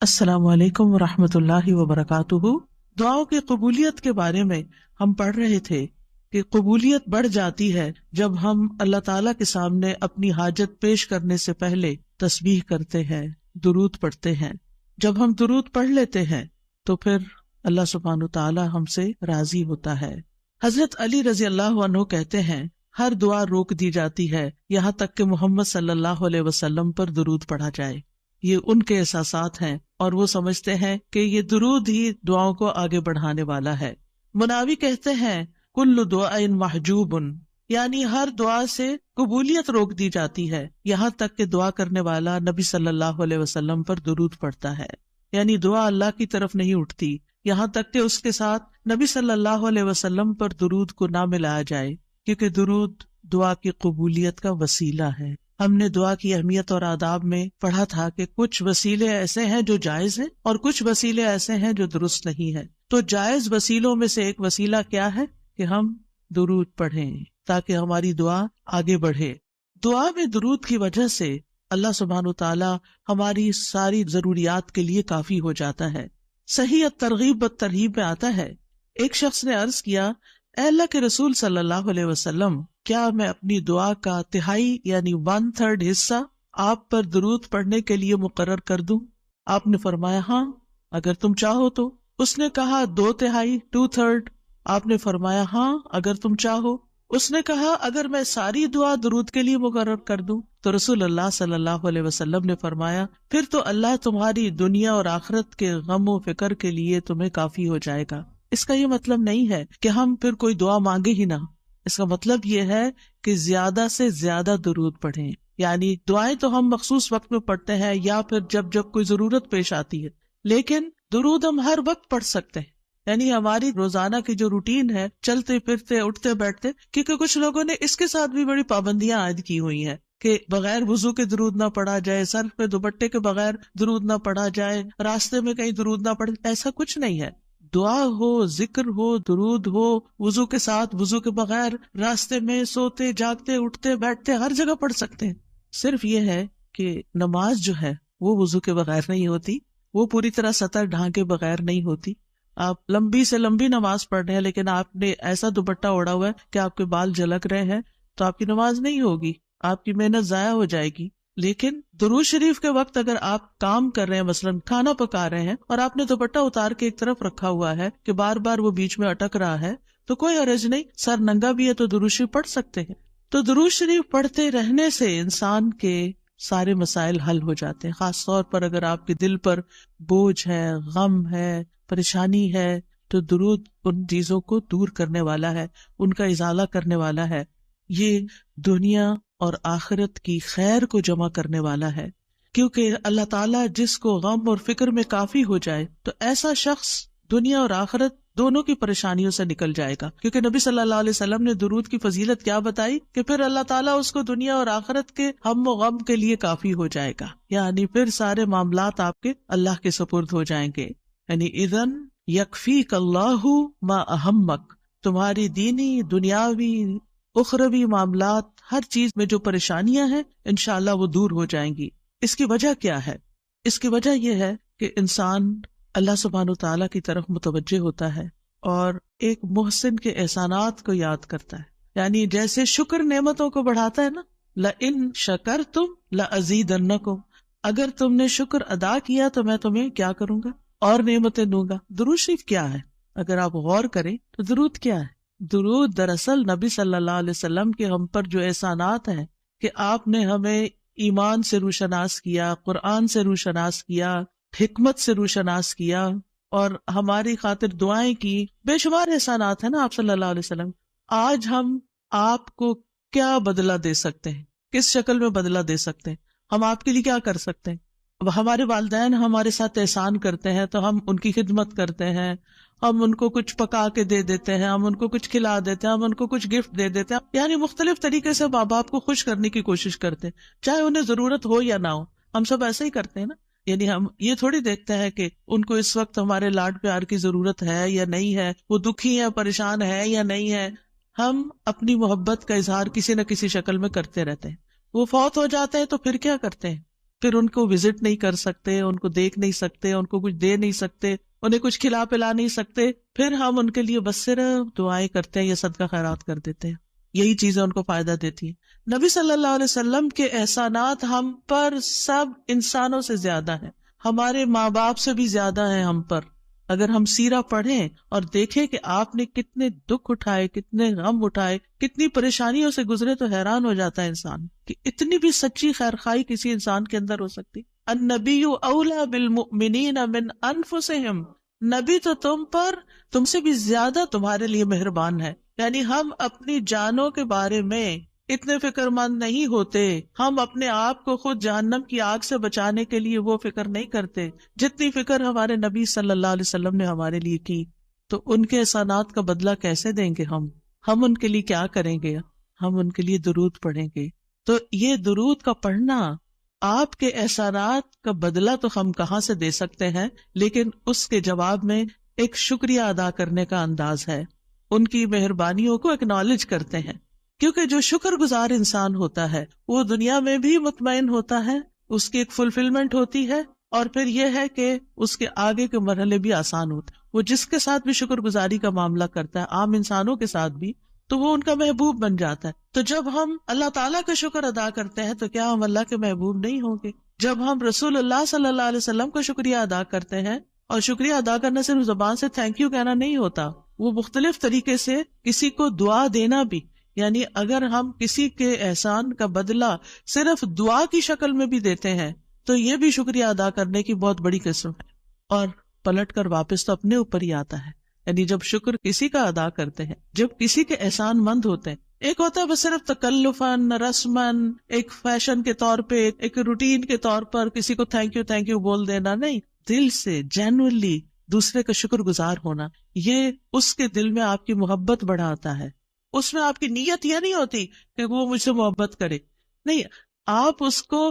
السلام علیکم ورحمۃ اللہ وبرکاتہ۔ دعاؤں کی قبولیت کے بارے میں ہم پڑھ رہے تھے کہ قبولیت بڑھ جاتی ہے جب ہم اللہ تعالیٰ کے سامنے اپنی حاجت پیش کرنے سے پہلے تسبیح کرتے ہیں، درود پڑھتے ہیں۔ جب ہم درود پڑھ لیتے ہیں تو پھر اللہ سبحانہ وتعالیٰ ہم سے راضی ہوتا ہے۔ حضرت علی رضی اللہ عنہ کہتے ہیں، ہر دعا روک دی جاتی ہے یہاں تک کہ محمد صلی اللہ علیہ وسلم پر درود پڑھا جائے۔ یہ ان کے احساسات ہیں اور وہ سمجھتے ہیں کہ یہ درود ہی دعاؤں کو آگے بڑھانے والا ہے۔ مناوی کہتے ہیں، کل دعاء محجوب، یعنی ہر دعا سے قبولیت روک دی جاتی ہے یہاں تک کہ دعا کرنے والا نبی صلی اللہ علیہ وسلم پر درود پڑھتا ہے۔ یعنی دعا اللہ کی طرف نہیں اٹھتی یہاں تک کہ اس کے ساتھ نبی صلی اللہ علیہ وسلم پر درود کو نہ ملایا جائے، کیونکہ درود دعا کی قبولیت کا وسیلہ ہے۔ ہم نے دعا کی اہمیت اور آداب میں پڑھا تھا کہ کچھ وسیلے ایسے ہیں جو جائز ہیں اور کچھ وسیلے ایسے ہیں جو درست نہیں ہیں۔ تو جائز وسیلوں میں سے ایک وسیلہ کیا ہے کہ ہم درود پڑھیں تاکہ ہماری دعا آگے بڑھے۔ دعا میں درود کی وجہ سے اللہ سبحانہ وتعالی ہماری ساری ضروریات کے لیے کافی ہو جاتا ہے۔ صحیح الترغیب والترہیب میں آتا ہے، ایک شخص نے عرض کیا، اے اللہ کے رسول صلی اللہ علیہ وسلم، کیا میں اپنی دعا کا تہائی یعنی 1/3 حصہ آپ پر درود پڑھنے کے لیے مقرر کر دوں؟ آپ نے فرمایا، ہاں اگر تم چاہو تو۔ اس نے کہا 2/3 2/3؟ آپ نے فرمایا، ہاں اگر تم چاہو۔ اس نے کہا، اگر میں ساری دعا درود کے لیے مقرر کر دوں؟ تو رسول اللہ صلی اللہ علیہ وسلم نے فرمایا، پھر تو اللہ تمہاری دنیا اور آخرت کے غم و فکر کے لیے تمہیں کافی ہو جائے گا۔ اس کا یہ مطلب نہیں ہے کہ ہم پھر کوئی دعا مانگے ہی نہ، اس کا مطلب یہ ہے کہ زیادہ سے زیادہ درود پڑھیں۔ یعنی دعائیں تو ہم مخصوص وقت میں پڑھتے ہیں یا پھر جب کوئی ضرورت پیش آتی ہے، لیکن درود ہم ہر وقت پڑھ سکتے ہیں۔ یعنی ہماری روزانہ کی جو روٹین ہے، چلتے پھرتے اٹھتے بیٹھتے، کیونکہ کچھ لوگوں نے اس کے ساتھ بھی بڑی پابندیاں عائد کی ہوئی ہیں کہ بغیر وضو کے درود نہ پڑھا جائے، سر پہ دوپٹے کے بغیر درود نہ پڑھا جائے، راستے میں کہیں درود نہ پڑھے۔ ایسا کچھ نہیں ہے۔ دعا ہو، ذکر ہو، درود ہو، وضو کے ساتھ، وضو کے بغیر، راستے میں، سوتے جاگتے اٹھتے بیٹھتے، ہر جگہ پڑھ سکتے ہیں۔ صرف یہ ہے کہ نماز جو ہے وہ وضو کے بغیر نہیں ہوتی، وہ پوری طرح سطر ڈھانکے بغیر نہیں ہوتی۔ آپ لمبی سے لمبی نماز پڑھ رہے ہیں لیکن آپ نے ایسا دوپٹہ اوڑا ہوا ہے کہ آپ کے بال جھلک رہے ہیں تو آپ کی نماز نہیں ہوگی، آپ کی محنت ضائع ہو جائے گی۔ لیکن درود شریف کے وقت اگر آپ کام کر رہے ہیں، مثلاً کھانا پکا رہے ہیں اور آپ نے دوپٹہ اتار کے ایک طرف رکھا ہوا ہے کہ بار بار وہ بیچ میں اٹک رہا ہے، تو کوئی حرج نہیں، سر ننگا بھی ہے تو درود شریف پڑھ سکتے ہیں۔ تو درود شریف پڑھتے رہنے سے انسان کے سارے مسائل حل ہو جاتے ہیں، خاص طور پر اگر آپ کے دل پر بوجھ ہے، غم ہے، پریشانی ہے، تو درود ان چیزوں کو دور کرنے والا ہے، ان کا ازالہ کرنے والا ہے۔ یہ دنیا اور آخرت کی خیر کو جمع کرنے والا ہے، کیونکہ اللہ تعالیٰ جس کو غم اور فکر میں کافی ہو جائے تو ایسا شخص دنیا اور آخرت دونوں کی پریشانیوں سے نکل جائے گا، کیونکہ نبی صلی اللہ علیہ وسلم نے درود کی فضیلت کیا بتائی کہ پھر اللہ تعالیٰ اس کو دنیا اور آخرت کے ہم و غم کے لیے کافی ہو جائے گا، یعنی پھر سارے معاملات آپ کے اللہ کے سپرد ہو جائیں گے۔ یعنی اذن یکفیک اللہ ما اہمک، تمہاری دینی، دنیاوی، اخروی معاملات، ہر چیز میں جو پریشانیاں ہیں انشاءاللہ وہ دور ہو جائیں گی۔ اس کی وجہ کیا ہے؟ اس کی وجہ یہ ہے کہ انسان اللہ سبحانہ وتعالیٰ کی طرف متوجہ ہوتا ہے اور ایک محسن کے احسانات کو یاد کرتا ہے۔ یعنی جیسے شکر نعمتوں کو بڑھاتا ہے نا، لَإِن شَكَرْتُمْ لَأَزِيدَنَّكُمْ، اگر تم نے شکر ادا کیا تو میں تمہیں کیا کروں گا؟ اور نعمتیں دوں گا۔ درود شریف کیا ہے؟ اگر آپ غور کریں تو درود کیا ہے؟ درود دراصل نبی صلی اللہ علیہ وسلم کے ہم پر جو احسانات ہیں کہ آپ نے ہمیں ایمان سے روشناس کیا، قرآن سے روشناس کیا، حکمت سے روشناس کیا اور ہماری خاطر دعائیں کی، بے شمار احسانات ہیں نا آپ صلی اللہ علیہ وسلم۔ آج ہم آپ کو کیا بدلہ دے سکتے ہیں؟ کس شکل میں بدلہ دے سکتے ہیں؟ ہم آپ کے لیے کیا کر سکتے ہیں؟ ہمارے والدین ہمارے ساتھ احسان کرتے ہیں تو ہم ان کی خدمت کرتے ہیں، ہم ان کو کچھ پکا کے دے دیتے ہیں، ہم ان کو کچھ کھلا دیتے ہیں، ہم ان کو کچھ گفٹ دے دیتے ہیں، یعنی مختلف طریقے سے ماں باپ کو خوش کرنے کی کوشش کرتے ہیں، چاہے انہیں ضرورت ہو یا نہ ہو۔ ہم سب ایسے ہی کرتے ہیں نا، یعنی ہم یہ تھوڑی دیکھتے ہیں کہ ان کو اس وقت ہمارے لاڈ پیار کی ضرورت ہے یا نہیں ہے، وہ دکھی ہے، پریشان ہے یا نہیں ہے۔ ہم اپنی محبت کا اظہار کسی نہ کسی شکل میں کرتے رہتے ہیں۔ وہ فوت ہو جاتے ہیں تو پھر کیا کرتے ہیں؟ پھر ان کو وزٹ نہیں کر سکتے، ان کو دیکھ نہیں سکتے، ان کو کچھ دے نہیں سکتے، انہیں کچھ کھلا پلا نہیں سکتے، پھر ہم ان کے لیے بس صرف دعائیں کرتے ہیں یا صدقہ خیرات کر دیتے ہیں، یہی چیزیں ان کو فائدہ دیتی ہیں۔ نبی صلی اللہ علیہ وسلم کے احسانات ہم پر سب انسانوں سے زیادہ ہیں، ہمارے ماں باپ سے بھی زیادہ ہیں ہم پر۔ اگر ہم سیرہ پڑھیں اور دیکھیں کہ آپ نے کتنے دکھ اٹھائے، کتنے غم اٹھائے، کتنی پریشانیوں سے گزرے، تو حیران ہو جاتا ہے انسان کہ اتنی بھی سچی خیرخواہی کسی انسان کے اندر ہو سکتی۔ النبی اولی بالمؤمنین من انفسہم، نبی تو تم سے بھی زیادہ تمہارے لیے مہربان ہے۔ یعنی ہم اپنی جانوں کے بارے میں اتنے فکر مند نہیں ہوتے، ہم اپنے آپ کو خود جہنم کی آگ سے بچانے کے لیے وہ فکر نہیں کرتے جتنی فکر ہمارے نبی صلی اللہ علیہ وسلم نے ہمارے لیے کی۔ تو ان کے احسانات کا بدلہ کیسے دیں گے ہم ان کے لیے کیا کریں گے؟ ہم ان کے لیے درود پڑھیں گے۔ تو یہ درود کا پڑھنا، آپ کے احسانات کا بدلہ تو ہم کہاں سے دے سکتے ہیں، لیکن اس کے جواب میں ایک شکریہ ادا کرنے کا انداز ہے، ان کی مہربانیوں کو اکنالج کرتے ہیں، کیونکہ جو شکر گزار انسان ہوتا ہے وہ دنیا میں بھی مطمئن ہوتا ہے، اس کی ایک فلفلمنٹ ہوتی ہے، اور پھر یہ ہے کہ اس کے آگے کے مرحلے بھی آسان ہوتے ہیں۔ وہ جس کے ساتھ بھی شکر گزاری کا معاملہ کرتا ہے، عام انسانوں کے ساتھ بھی، تو وہ ان کا محبوب بن جاتا ہے۔ تو جب ہم اللہ تعالیٰ کا شکر ادا کرتے ہیں تو کیا ہم اللہ کے محبوب نہیں ہوں گے؟ جب ہم رسول اللہ صلی اللہ علیہ وسلم کا شکریہ ادا کرتے ہیں، اور شکریہ ادا کرنا صرف زبان سے تھینک یو کہنا نہیں ہوتا، وہ مختلف طریقے سے کسی کو دعا دینا بھی، یعنی اگر ہم کسی کے احسان کا بدلہ صرف دعا کی شکل میں بھی دیتے ہیں تو یہ بھی شکریہ ادا کرنے کی بہت بڑی قسم ہے، اور پلٹ کر واپس تو اپنے اوپر ہی آتا ہے۔ یعنی جب شکر کسی کا ادا کرتے ہیں، جب کسی کے احسان مند ہوتے ہیں، ایک ہوتا ہے بس صرف تکلفاً رسماً ایک فیشن کے طور پہ، ایک روٹین کے طور پر کسی کو تھینک یو بول دینا، نہیں، دل سے جینوئنلی دوسرے کا شکر گزار ہونا، یہ اس کے دل میں آپ کی محبت بڑھاتا ہے۔ اس میں آپ کی نیت یہ نہیں ہوتی کہ وہ مجھ سے محبت کرے، نہیں، آپ اس کو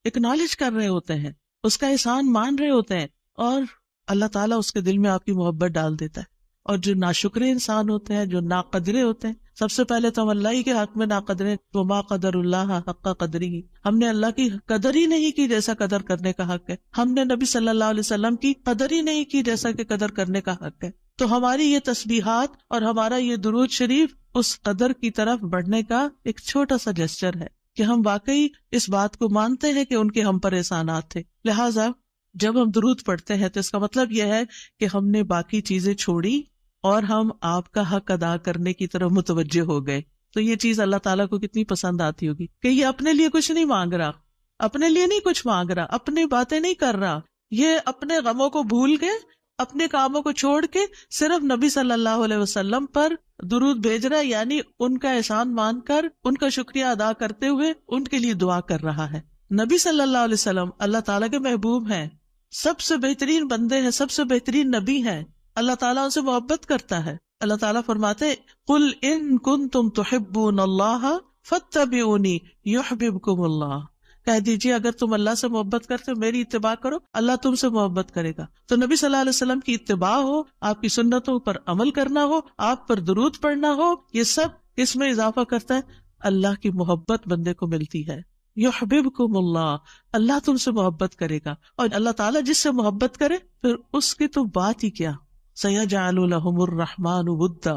اکنالج کر رہے ہوتے ہیں، اس کا احسان مان رہے ہوتے ہیں، اور اللہ تعالیٰ اس کے دل میں آپ کی محبت ڈال دیتا ہے۔ اور جو ناشکرے انسان ہوتے ہیں، جو ناقدرے ہوتے ہیں، سب سے پہلے تو ہم اللہ ہی کے حق میں ناقدرے، وما قدر اللہ حق قدرہ، ہم نے اللہ کی قدر ہی نہیں کی جیسا قدر کرنے کا حق ہے، ہم نے نبی صلی اللہ علیہ وسلم کی قدر ہی نہیں کی جیسا کہ قدر کرنے کا حق ہے۔ تو ہماری یہ تسبیحات اور ہمارا یہ درود شریف اس قدر کی طرف بڑھنے کا ایک چھوٹا سا جسچر ہے کہ ہم واقعی اس بات کو مانتے ہیں کہ ان کے ہم پر احسانات تھے۔ لہٰذا جب ہم درود پڑھتے ہیں تو اس کا مطلب یہ ہے کہ ہم نے باقی چیزیں چھوڑی اور ہم آپ کا حق ادا کرنے کی طرف متوجہ ہو گئے۔ تو یہ چیز اللہ تعالیٰ کو کتنی پسند آتی ہوگی کہ یہ اپنے لیے کچھ نہیں مانگ رہا، اپنے لیے نہیں کچھ مانگ رہا، اپنی باتیں نہیں کر رہا، یہ اپنے غموں کو بھول کے، اپنے کاموں کو چھوڑ کے صرف نبی صلی اللہ علیہ وسلم پر درود بھیج رہا ہے، یعنی ان کا احسان مان کر، ان کا شکریہ ادا کرتے ہوئے ان کے لیے دعا کر رہا ہے۔ نبی صلی اللہ علیہ وسلم اللہ تعالیٰ کے محبوب ہیں، سب سے بہترین بندے ہیں، سب سے بہترین نبی ہیں، اللہ تعالیٰ ان سے محبت کرتا ہے۔ اللہ تعالیٰ فرماتے قل ان کنتم تحبون اللہ فاتبعونی یحببکم اللہ، کہہ دیجیے اگر تم اللہ سے محبت کرتے ہو میری اتباع کرو، اللہ تم سے محبت کرے گا۔ تو نبی صلی اللہ علیہ وسلم کی اتباع ہو، آپ کی سنتوں پر عمل کرنا ہو، آپ پر درود پڑھنا ہو، یہ سب اس میں اضافہ کرتا ہے اللہ کی محبت بندے کو ملتی ہے۔ یحببکم اللہ، اللہ تم سے محبت کرے گا، اور اللہ تعالیٰ جس سے محبت کرے پھر اس کی تو بات ہی کیا، سیجعل لہم الرحمن ودا،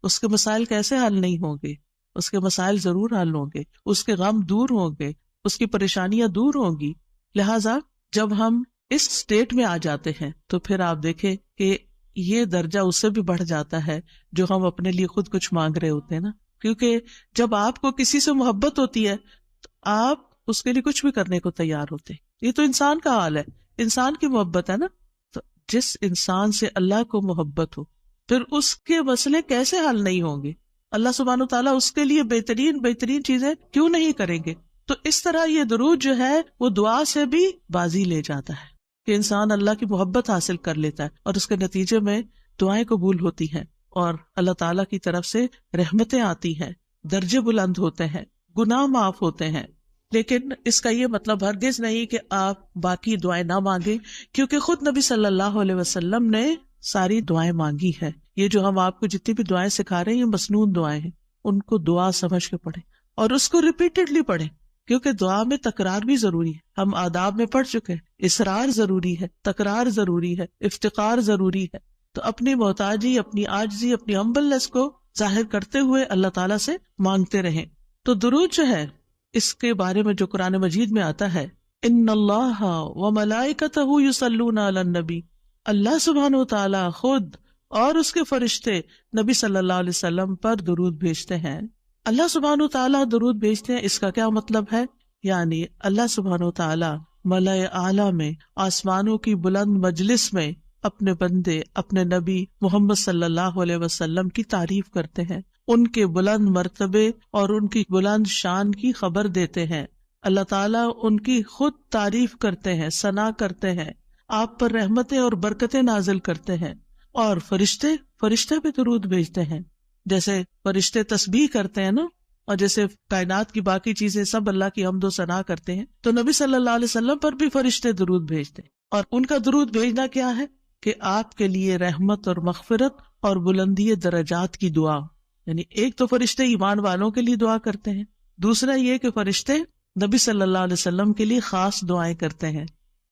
اس کے مسائل کیسے حل نہیں ہوں گے؟ اس کے مسائل ضرور حل ہوں گے، اس کے غم دور ہوں گے، اس کی پریشانیاں دور ہوں گی۔ لہٰذا جب ہم اس سٹیٹ میں آ جاتے ہیں تو پھر آپ دیکھیں کہ یہ درجہ اس سے بھی بڑھ جاتا ہے جو ہم اپنے لیے خود کچھ مانگ رہے ہوتے ہیں نا، کیونکہ جب آپ کو کسی سے محبت ہوتی ہے تو آپ اس کے لیے کچھ بھی کرنے کو تیار ہوتے ہیں۔ یہ تو انسان کا حال ہے، انسان کی محبت ہے نا، تو جس انسان سے اللہ کو محبت ہو پھر اس کے مسئلے کیسے حل نہیں ہوں گے؟ اللہ سبحانہ وتعالیٰ اس کے لیے بہترین چیزیں کیوں نہیں کریں گے؟ تو اس طرح یہ درود جو ہے وہ دعا سے بھی بازی لے جاتا ہے کہ انسان اللہ کی محبت حاصل کر لیتا ہے، اور اس کے نتیجے میں دعائیں قبول ہوتی ہیں، اور اللہ تعالیٰ کی طرف سے رحمتیں آتی ہیں، درجے بلند ہوتے ہیں، گناہ معاف ہوتے ہیں۔ لیکن اس کا یہ مطلب ہرگز نہیں کہ آپ باقی دعائیں نہ مانگیں، کیونکہ خود نبی صلی اللہ علیہ وسلم نے ساری دعائیں مانگی ہیں۔ یہ جو ہم آپ کو جتنی بھی دعائیں سکھا رہے ہیں یہ مسنون دعائیں ہیں، ان کو دعا سمجھ کے پڑھیں اور اس کو ریپیٹڈلی پڑھیں۔ کیونکہ دعا میں تکرار بھی ضروری ہے، ہم آداب میں پڑھ چکے ہیں، اصرار ضروری ہے، تکرار ضروری ہے، افتقار ضروری ہے. تو اپنی محتاجی، اپنی عاجزی، اپنی ہمبلنس کو ظاہر کرتے ہوئے اللہ تعالیٰ سے مانگتے رہیں. تو درود جو ہے اس کے بارے میں جو قرآن مجید میں آتا ہے، ان اللہ وملائکتہ یصلون علی النبی، اللہ سبحانہ و تعالیٰ خود اور اس کے فرشتے نبی صلی اللہ علیہ وسلم پر درود بھیجتے ہیں. اللہ سبحانہ و تعالیٰ درود بھیجتے ہیں، اس کا کیا مطلب ہے؟ یعنی اللہ سبحانہ و تعالیٰ ملائے اعلیٰ میں، آسمانوں کی بلند مجلس میں اپنے بندے، اپنے نبی محمد صلی اللہ علیہ وسلم کی تعریف کرتے ہیں، ان کے بلند مرتبے اور ان کی بلند شان کی خبر دیتے ہیں. اللہ تعالیٰ ان کی خود تعریف کرتے ہیں، ثنا کرتے ہیں، آپ پر رحمتیں اور برکتیں نازل کرتے ہیں. اور فرشتے بھی درود بھیجتے ہیں، جیسے فرشتے تسبیح کرتے ہیں نا، اور جیسے کائنات کی باقی چیزیں سب اللہ کی حمد و ثنا کرتے ہیں، تو نبی صلی اللہ علیہ وسلم پر بھی فرشتے درود بھیجتے ہیں. اور ان کا درود بھیجنا کیا ہے کہ آپ کے لیے رحمت اور مغفرت اور بلندی درجات کی دعا. یعنی ایک تو فرشتے ایمان والوں کے لیے دعا کرتے ہیں، دوسرا یہ کہ فرشتے نبی صلی اللہ علیہ وسلم کے لیے خاص دعائیں کرتے ہیں.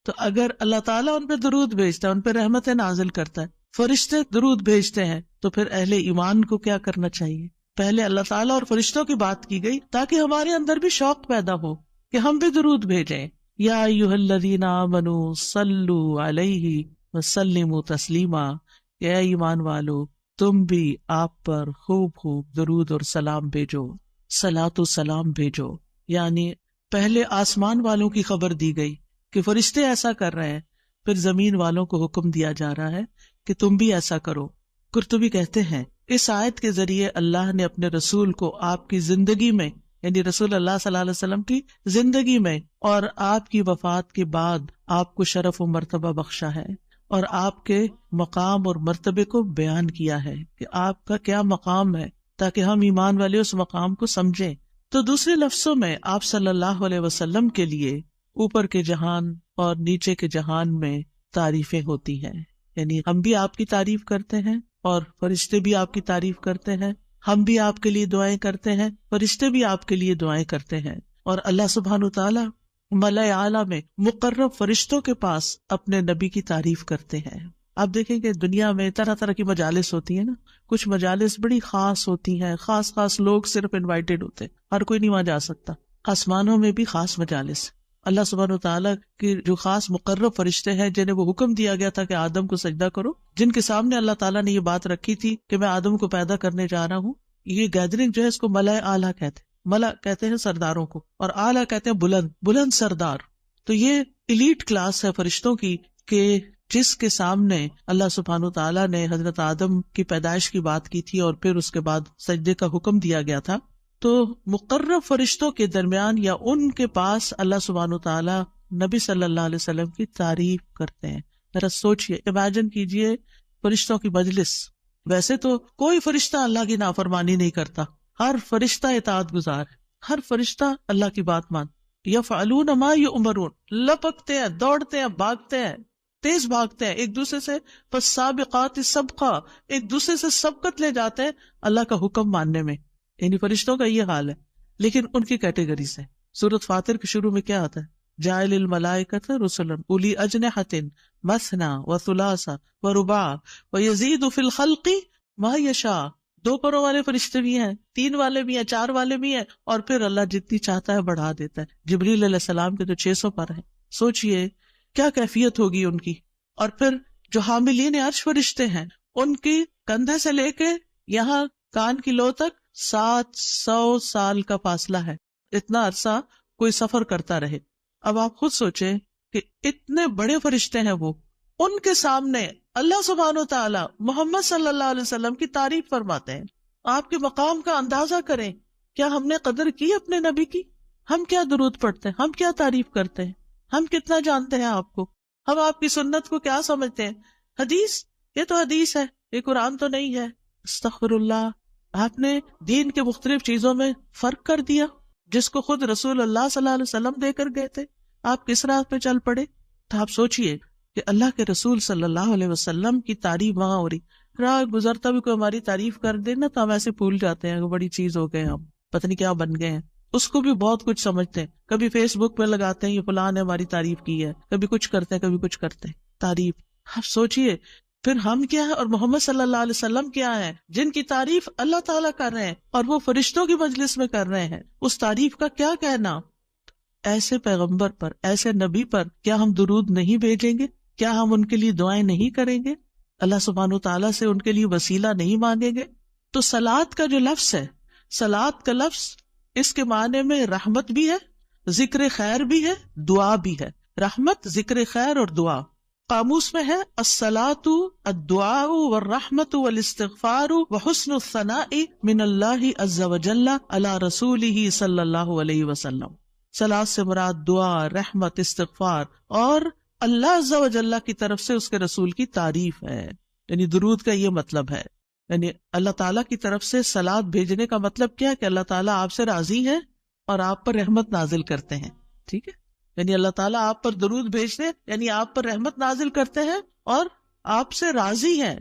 تو اگر اللہ تعالیٰ ان پہ درود بھیجتا ہے، ان پہ رحمتیں نازل کرتا ہے، فرشتے درود بھیجتے ہیں، تو پھر اہل ایمان کو کیا کرنا چاہیے؟ پہلے اللہ تعالیٰ اور فرشتوں کی بات کی گئی تاکہ ہمارے اندر بھی شوق پیدا ہو کہ ہم بھی درود بھیجیں. یا ایھا الذین آمنوا صلوا علیہ وسلموا تسلیما، اے ایمان والو تم بھی آپ پر خوب خوب درود اور سلام بھیجو، صلاۃ و سلام بھیجو. یعنی پہلے آسمان والوں کی خبر دی گئی کہ فرشتے ایسا کر رہے ہیں، پھر زمین والوں کو حکم دیا جا رہا ہے کہ تم بھی ایسا کرو. قرطبی کہتے ہیں اس آیت کے ذریعے اللہ نے اپنے رسول کو آپ کی زندگی میں، یعنی رسول اللہ صلی اللہ علیہ وسلم کی زندگی میں اور آپ کی وفات کے بعد آپ کو شرف و مرتبہ بخشا ہے، اور آپ کے مقام اور مرتبے کو بیان کیا ہے کہ آپ کا کیا مقام ہے، تاکہ ہم ایمان والے اس مقام کو سمجھیں. تو دوسرے لفظوں میں آپ صلی اللہ علیہ وسلم کے لیے اوپر کے جہان اور نیچے کے جہان میں تعریفیں ہوتی ہیں. یعنی ہم بھی آپ کی تعریف کرتے ہیں اور فرشتے بھی آپ کی تعریف کرتے ہیں، ہم بھی آپ کے لیے دعائیں کرتے ہیں، فرشتے بھی آپ کے لیے دعائیں کرتے ہیں. اور اللہ سبحانہ وتعالی ملائے اعلیٰ میں مقرب فرشتوں کے پاس اپنے نبی کی تعریف کرتے ہیں. آپ دیکھیں کہ دنیا میں طرح طرح کی مجالس ہوتی ہیں نا، کچھ مجالس بڑی خاص ہوتی ہیں، خاص لوگ صرف انوائٹڈ ہوتے ہیں، ہر کوئی نہیں وہاں جا سکتا. آسمانوں میں بھی خاص مجالس، اللہ سبحانہ وتعالیٰ کی جو خاص مقرب فرشتے ہیں جنہیں وہ حکم دیا گیا تھا کہ آدم کو سجدہ کرو، جن کے سامنے اللہ تعالیٰ نے یہ بات رکھی تھی کہ میں آدم کو پیدا کرنے جا رہا ہوں. یہ گیدرنگ جو ہے اس کو ملائے اعلیٰ کہتے ہیں. ملا کہتے ہیں سرداروں کو، اور اعلیٰ کہتے ہیں بلند سردار. تو یہ ایلیٹ کلاس ہے فرشتوں کی کہ جس کے سامنے اللہ سبحانہ وتعالیٰ نے حضرت آدم کی پیدائش کی بات کی تھی اور پھر اس کے بعد سجدے کا حکم دیا گیا تھا. تو مقرب فرشتوں کے درمیان یا ان کے پاس اللہ سبحانہ وتعالیٰ نبی صلی اللہ علیہ وسلم کی تعریف کرتے ہیں. ذرا سوچئے، امیجن کیجئے فرشتوں کی مجلس. ویسے تو کوئی فرشتہ اللہ کی نافرمانی نہیں کرتا، ہر فرشتہ اطاعت گزار ہے، ہر فرشتہ اللہ کی بات مان. یفعلون ما یؤمرون، لپکتے ہیں، دوڑتے ہیں، بھاگتے ہیں، تیز بھاگتے ہیں ایک دوسرے سے. پس سابقات سبقہ، ایک دوسرے سے سبقت لے جاتے ہیں اللہ کا حکم ماننے میں. یعنی فرشتوں کا یہ حال ہے. لیکن ان کی کیٹیگریز ہیں. سورۃ فاطر کے شروع میں کیا آتا ہے؟ جاعل الملائکۃ رسلا اولی اجنحۃ مثنی وثلاث ورباع ویزید فی الخلق ما یشاء. 2 پروں والے فرشتے بھی ہیں، 3 والے بھی ہیں، 4 والے بھی ہیں، اور پھر اللہ جتنی چاہتا ہے بڑھا دیتا ہے. جبریل علیہ السلام کے تو 600 پر ہیں. سوچئے کیا کیفیت ہوگی ان کی. اور پھر جو حاملین عرش فرشتے ہیں، ان کی کندھے سے لے کے یہاں کان کی لو تک 700 سال کا فاصلہ ہے. اتنا عرصہ کوئی سفر کرتا رہے. اب آپ خود سوچیں کہ اتنے بڑے فرشتے ہیں وہ، ان کے سامنے اللہ سبحانہ و تعالی محمد صلی اللہ علیہ وسلم کی تعریف فرماتے ہیں. آپ کے مقام کا اندازہ کریں. کیا ہم نے قدر کی اپنے نبی کی؟ ہم کیا درود پڑھتے ہیں، ہم کیا تعریف کرتے ہیں، ہم کتنا جانتے ہیں آپ کو، ہم آپ کی سنت کو کیا سمجھتے ہیں. حدیث، یہ تو حدیث ہے، یہ قرآن تو نہیں ہے. استغفر اللہ. آپ نے دین کے مختلف چیزوں میں فرق کر دیا جس کو خود رسول اللہ صلی اللہ علیہ وسلم دے کر گئے تھے. آپ کس راہ پہ چل پڑے. تو آپ سوچئے کہ اللہ کے رسول صلی اللہ علیہ وسلم کی تعریف وہاں ہو رہی. راہ گزرتا بھی کوئی ہماری تعریف کر دے نا تو ہم ایسے بھول جاتے ہیں کہ بڑی چیز ہو گئے، ہم پتہ نہیں کیا بن گئے ہیں. اس کو بھی بہت کچھ سمجھتے ہیں. کبھی فیس بک پہ لگاتے ہیں یہ فلاں نے ہماری تعریف کی ہے، کبھی کچھ کرتے ہیں کبھی کچھ کرتے ہیں تعریف. آپ سوچئے پھر ہم کیا ہے اور محمد صلی اللہ علیہ وسلم کیا ہے جن کی تعریف اللہ تعالیٰ کر رہے ہیں اور وہ فرشتوں کی مجلس میں کر رہے ہیں. اس تعریف کا کیا کہنا. ایسے پیغمبر پر، ایسے نبی پر کیا ہم درود نہیں بھیجیں گے؟ کیا ہم ان کے لیے دعائیں نہیں کریں گے؟ اللہ سبحانہ وتعالیٰ سے ان کے لیے وسیلہ نہیں مانگیں گے؟ تو صلاۃ کا جو لفظ ہے، صلاۃ کا لفظ اس کے معنی میں رحمت بھی ہے، ذکر خیر بھی ہے، دعا بھی ہے. رحمت، ذکر خیر اور دعا. قاموس میں ہے الصلاۃ الدعاء والرحمت والاستغفار وحسن الثناء من اللہ عز وجل علی رسولہ صلی اللہ علیہ وسلم. صلاۃ سے مراد دعا، رحمت، استغفار اور اللہ عز وجل کی طرف سے اس کے رسول کی تعریف ہے. یعنی درود کا یہ مطلب ہے، یعنی اللہ تعالیٰ کی طرف سے صلاۃ بھیجنے کا مطلب کیا کہ اللہ تعالیٰ آپ سے راضی ہے اور آپ پر رحمت نازل کرتے ہیں. ٹھیک ہے، یعنی اللہ تعالیٰ آپ پر درود بھیجتے ہیں، یعنی آپ پر رحمت نازل کرتے ہیں اور آپ سے راضی ہیں.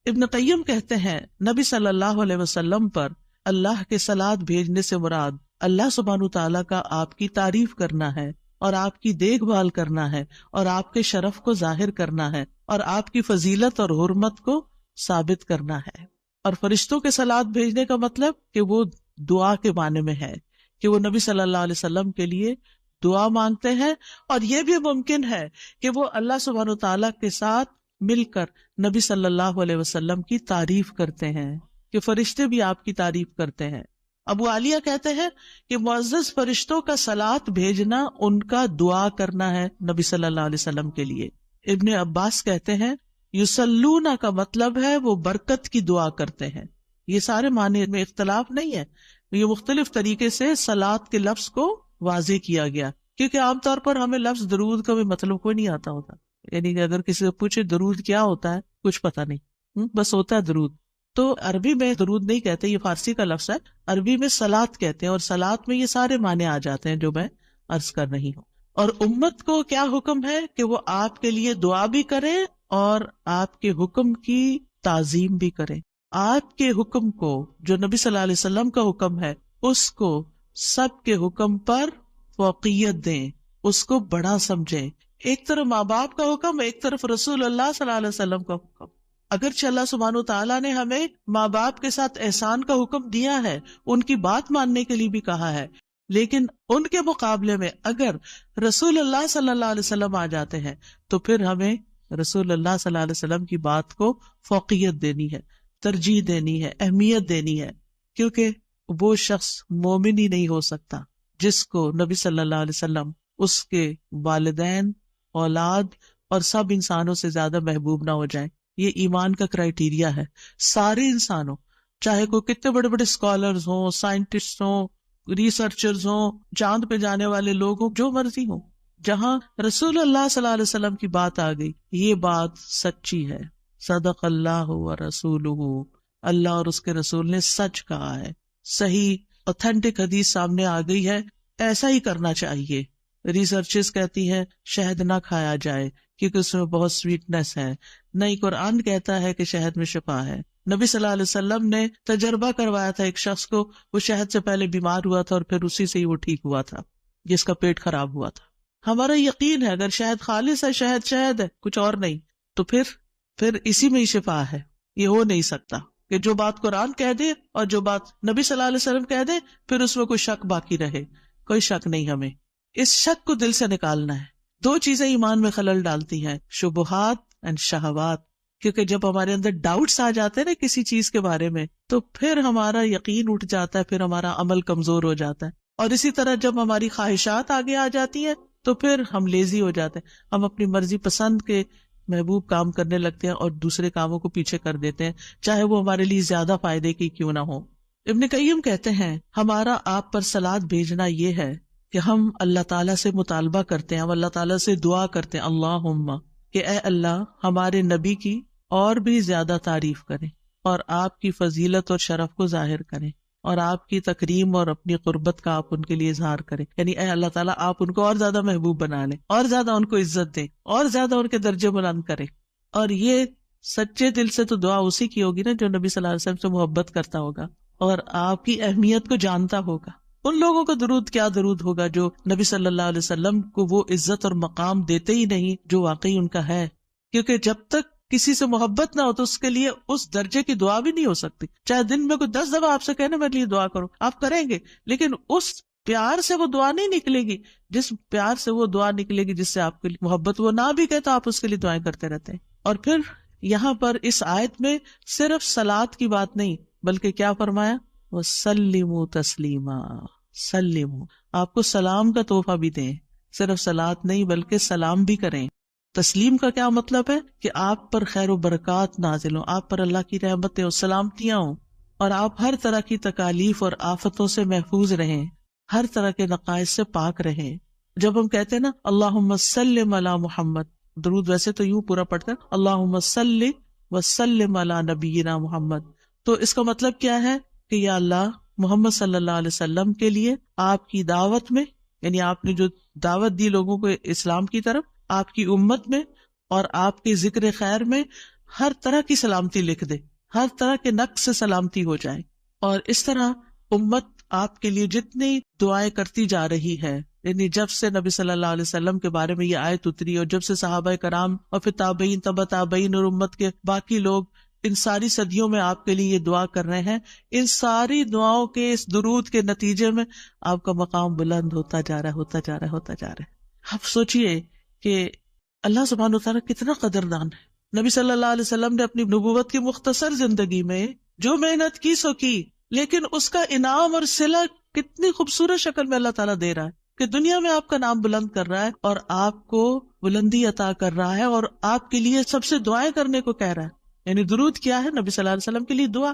ابن قیم کہتے ہیں نبی صلی اللہ علیہ وسلم پر اللہ کے صلاۃ بھیجنے سے مراد اللہ سبحانہ تعالیٰ کا آپ کی تعریف کرنا ہے اور آپ کی دیکھ بھال کرنا ہے اور آپ کے شرف کو ظاہر کرنا ہے اور آپ کی فضیلت اور حرمت کو ثابت کرنا ہے. اور فرشتوں کے صلاۃ بھیجنے کا مطلب کہ وہ دعا کے معنی میں ہے کہ وہ نبی صلی اللہ علیہ وسلم کے لیے دعا مانگتے ہیں. اور یہ بھی ممکن ہے کہ وہ اللہ سبحانہ تعالیٰ کے ساتھ مل کر نبی صلی اللہ علیہ وسلم کی تعریف کرتے ہیں کہ فرشتے بھی آپ کی تعریف کرتے ہیں. ابو عالیہ کہتے ہیں کہ معزز فرشتوں کا صلاۃ بھیجنا ان کا دعا کرنا ہے نبی صلی اللہ علیہ وسلم کے لیے. ابن عباس کہتے ہیں یصلون کا مطلب ہے وہ برکت کی دعا کرتے ہیں. یہ سارے معنی میں اختلاف نہیں ہے، یہ مختلف طریقے سے صلاۃ کے لفظ کو واضح کیا گیا، کیونکہ عام طور پر ہمیں لفظ درود کا بھی مطلب کوئی نہیں آتا ہوتا. یعنی کہ اگر کسی سے پوچھے درود کیا ہوتا ہے، کچھ پتا نہیں، بس ہوتا ہے درود. تو عربی میں درود نہیں کہتے، یہ فارسی کا لفظ ہے. عربی میں صلاۃ کہتے ہیں اور صلاۃ میں یہ سارے معنی آ جاتے ہیں جو میں عرض کر رہی ہوں. اور امت کو کیا حکم ہے کہ وہ آپ کے لیے دعا بھی کرے اور آپ کے حکم کی تعظیم بھی کرے. آپ کے حکم کو، جو نبی صلی اللہ علیہ وسلم کا حکم ہے، اس کو سب کے حکم پر فوقیت دیں، اس کو بڑا سمجھیں. ایک طرف ماں باپ کا حکم، ایک طرف رسول اللہ صلی اللہ علیہ وسلم کا حکم. اگرچہ اللہ سبحانہ تعالیٰ نے ہمیں ماں باپ کے ساتھ احسان کا حکم دیا ہے، ان کی بات ماننے کے لیے بھی کہا ہے، لیکن ان کے مقابلے میں اگر رسول اللہ صلی اللہ علیہ وسلم آ جاتے ہیں تو پھر ہمیں رسول اللہ صلی اللہ علیہ وسلم کی بات کو فوقیت دینی ہے، ترجیح دینی ہے، اہمیت دینی ہے. کیونکہ وہ شخص مومن ہی نہیں ہو سکتا جس کو نبی صلی اللہ علیہ وسلم اس کے والدین، اولاد اور سب انسانوں سے زیادہ محبوب نہ ہو جائیں. یہ ایمان کا کرائیٹیریا ہے. سارے انسانوں، چاہے کوئی کتنے بڑے بڑے اسکالرز ہوں، سائنٹسٹ ہوں، ریسرچرز ہوں، چاند پہ جانے والے لوگ ہوں، جو مرضی ہوں، جہاں رسول اللہ صلی اللہ علیہ وسلم کی بات آ گئی، یہ بات سچی ہے. صدق اللہ و رسولہ، اللہ اور اس کے رسول نے سچ کہا ہے. صحیح اوتھینٹک حدیث سامنے آ گئی ہے، ایسا ہی کرنا چاہیے. ریسرچز کہتی ہیں شہد نہ کھایا جائے کیونکہ اس میں بہت سویٹنس ہے. نہیں، قرآن کہتا ہے کہ شہد میں شفا ہے. نبی صلی اللہ علیہ وسلم نے تجربہ کروایا تھا ایک شخص کو، وہ شہد سے پہلے بیمار ہوا تھا اور پھر اسی سے ہی وہ ٹھیک ہوا تھا جس کا پیٹ خراب ہوا تھا. ہمارا یقین ہے اگر شہد خالص ہے، شہد شہد ہے، کچھ اور نہیں، تو پھر اسی میں ہی شفا ہے. یہ ہو نہیں سکتا کہ جو بات قرآن کہہ دے اور جو بات نبی صلی اللہ علیہ وسلم کہہ دے پھر اس میں کوئی شک باقی رہے. کوئی شک نہیں. ہمیں اس شک کو دل سے نکالنا ہے. دو چیزیں ایمان میں خلل ڈالتی ہیں، شبہات اینڈ شہوات. کیونکہ جب ہمارے اندر ڈاؤٹس آ جاتے ہیں نا کسی چیز کے بارے میں، تو پھر ہمارا یقین اٹھ جاتا ہے، پھر ہمارا عمل کمزور ہو جاتا ہے. اور اسی طرح جب ہماری خواہشات آگے آ جاتی ہیں تو پھر ہم لیزی ہو جاتے ہیں، ہم اپنی مرضی پسند کے محبوب کام کرنے لگتے ہیں اور دوسرے کاموں کو پیچھے کر دیتے ہیں، چاہے وہ ہمارے لیے زیادہ فائدے کی کیوں نہ ہو. ابن قیم کہتے ہیں ہمارا آپ پر صلات بھیجنا یہ ہے کہ ہم اللہ تعالیٰ سے مطالبہ کرتے ہیں، ہم اللہ تعالیٰ سے دعا کرتے ہیں، اللہم، کہ اے اللہ ہمارے نبی کی اور بھی زیادہ تعریف کریں اور آپ کی فضیلت اور شرف کو ظاہر کریں اور آپ کی تکریم اور اپنی قربت کا آپ ان کے لیے اظہار کریں. یعنی اے اللہ تعالیٰ آپ ان کو اور زیادہ محبوب بنا لیں، اور زیادہ ان کو عزت دیں، اور زیادہ ان کے درجے بلند کریں. اور یہ سچے دل سے تو دعا اسی کی ہوگی نا جو نبی صلی اللہ علیہ وسلم سے محبت کرتا ہوگا اور آپ کی اہمیت کو جانتا ہوگا. ان لوگوں کا درود کیا درود ہوگا جو نبی صلی اللہ علیہ وسلم کو وہ عزت اور مقام دیتے ہی نہیں جو واقعی ان کا ہے. کیونکہ جب تک کسی سے محبت نہ ہو تو اس کے لیے اس درجے کی دعا بھی نہیں ہو سکتی. چاہے دن میں کوئی 10 دفعہ آپ سے کہنا میرے لیے دعا کرو، آپ کریں گے، لیکن اس پیار سے وہ دعا نہیں نکلے گی جس پیار سے وہ دعا نکلے گی جس سے آپ کے لیے محبت. وہ نہ بھی کہے تو آپ اس کے لیے دعائیں کرتے رہتے ہیں. اور پھر یہاں پر اس آیت میں صرف صلاۃ کی بات نہیں بلکہ کیا فرمایا، وَسَلِّمُوا تَسْلِيمًا. سلموا، آپ کو سلام کا تحفہ بھی دیں، صرف صلاۃ نہیں بلکہ سلام بھی کریں. تسلیم کا کیا مطلب ہے کہ آپ پر خیر و برکات نازل ہوں، آپ پر اللہ کی رحمتیں اور سلامتیاں ہوں، اور آپ ہر طرح کی تکالیف اور آفتوں سے محفوظ رہیں، ہر طرح کے نقائص سے پاک رہیں. جب ہم کہتے ہیں نا اللہم سلم علی محمد، درود ویسے تو یوں پورا پڑھتے ہیں اللہم صلی وسلم علی نبینا محمد، تو اس کا مطلب کیا ہے کہ یا اللہ محمد صلی اللہ علیہ وسلم کے لیے آپ کی دعوت میں، یعنی آپ نے جو دعوت دی لوگوں کو اسلام کی طرف، آپ کی امت میں اور آپ کے ذکر خیر میں ہر طرح کی سلامتی لکھ دے، ہر طرح کے نقص سے سلامتی ہو جائے. اور اس طرح امت آپ کے لیے جتنی دعائیں کرتی جا رہی ہے، یعنی جب سے نبی صلی اللہ علیہ وسلم کے بارے میں یہ آیت اتری اور جب سے صحابہ کرام اور پھر تابعین، تبع تابعین اور امت کے باقی لوگ ان ساری صدیوں میں آپ کے لیے یہ دعا کر رہے ہیں، ان ساری دعاؤں کے اس درود کے نتیجے میں آپ کا مقام بلند ہوتا جا رہا ہے، ہوتا جا رہا ہے، ہوتا جا رہا ہے. آپ سوچئے کہ اللہ سبحانہ وتعالیٰ کتنا قدردان ہے. نبی صلی اللہ علیہ وسلم نے اپنی نبوت کی مختصر زندگی میں جو محنت کی سو کی، لیکن اس کا انعام اور صلہ کتنی خوبصورت شکل میں اللہ تعالیٰ دے رہا ہے کہ دنیا میں آپ کا نام بلند کر رہا ہے اور آپ کو بلندی عطا کر رہا ہے اور آپ کے لیے سب سے دعائیں کرنے کو کہہ رہا ہے. یعنی درود کیا ہے؟ نبی صلی اللہ علیہ وسلم کے لیے دعا،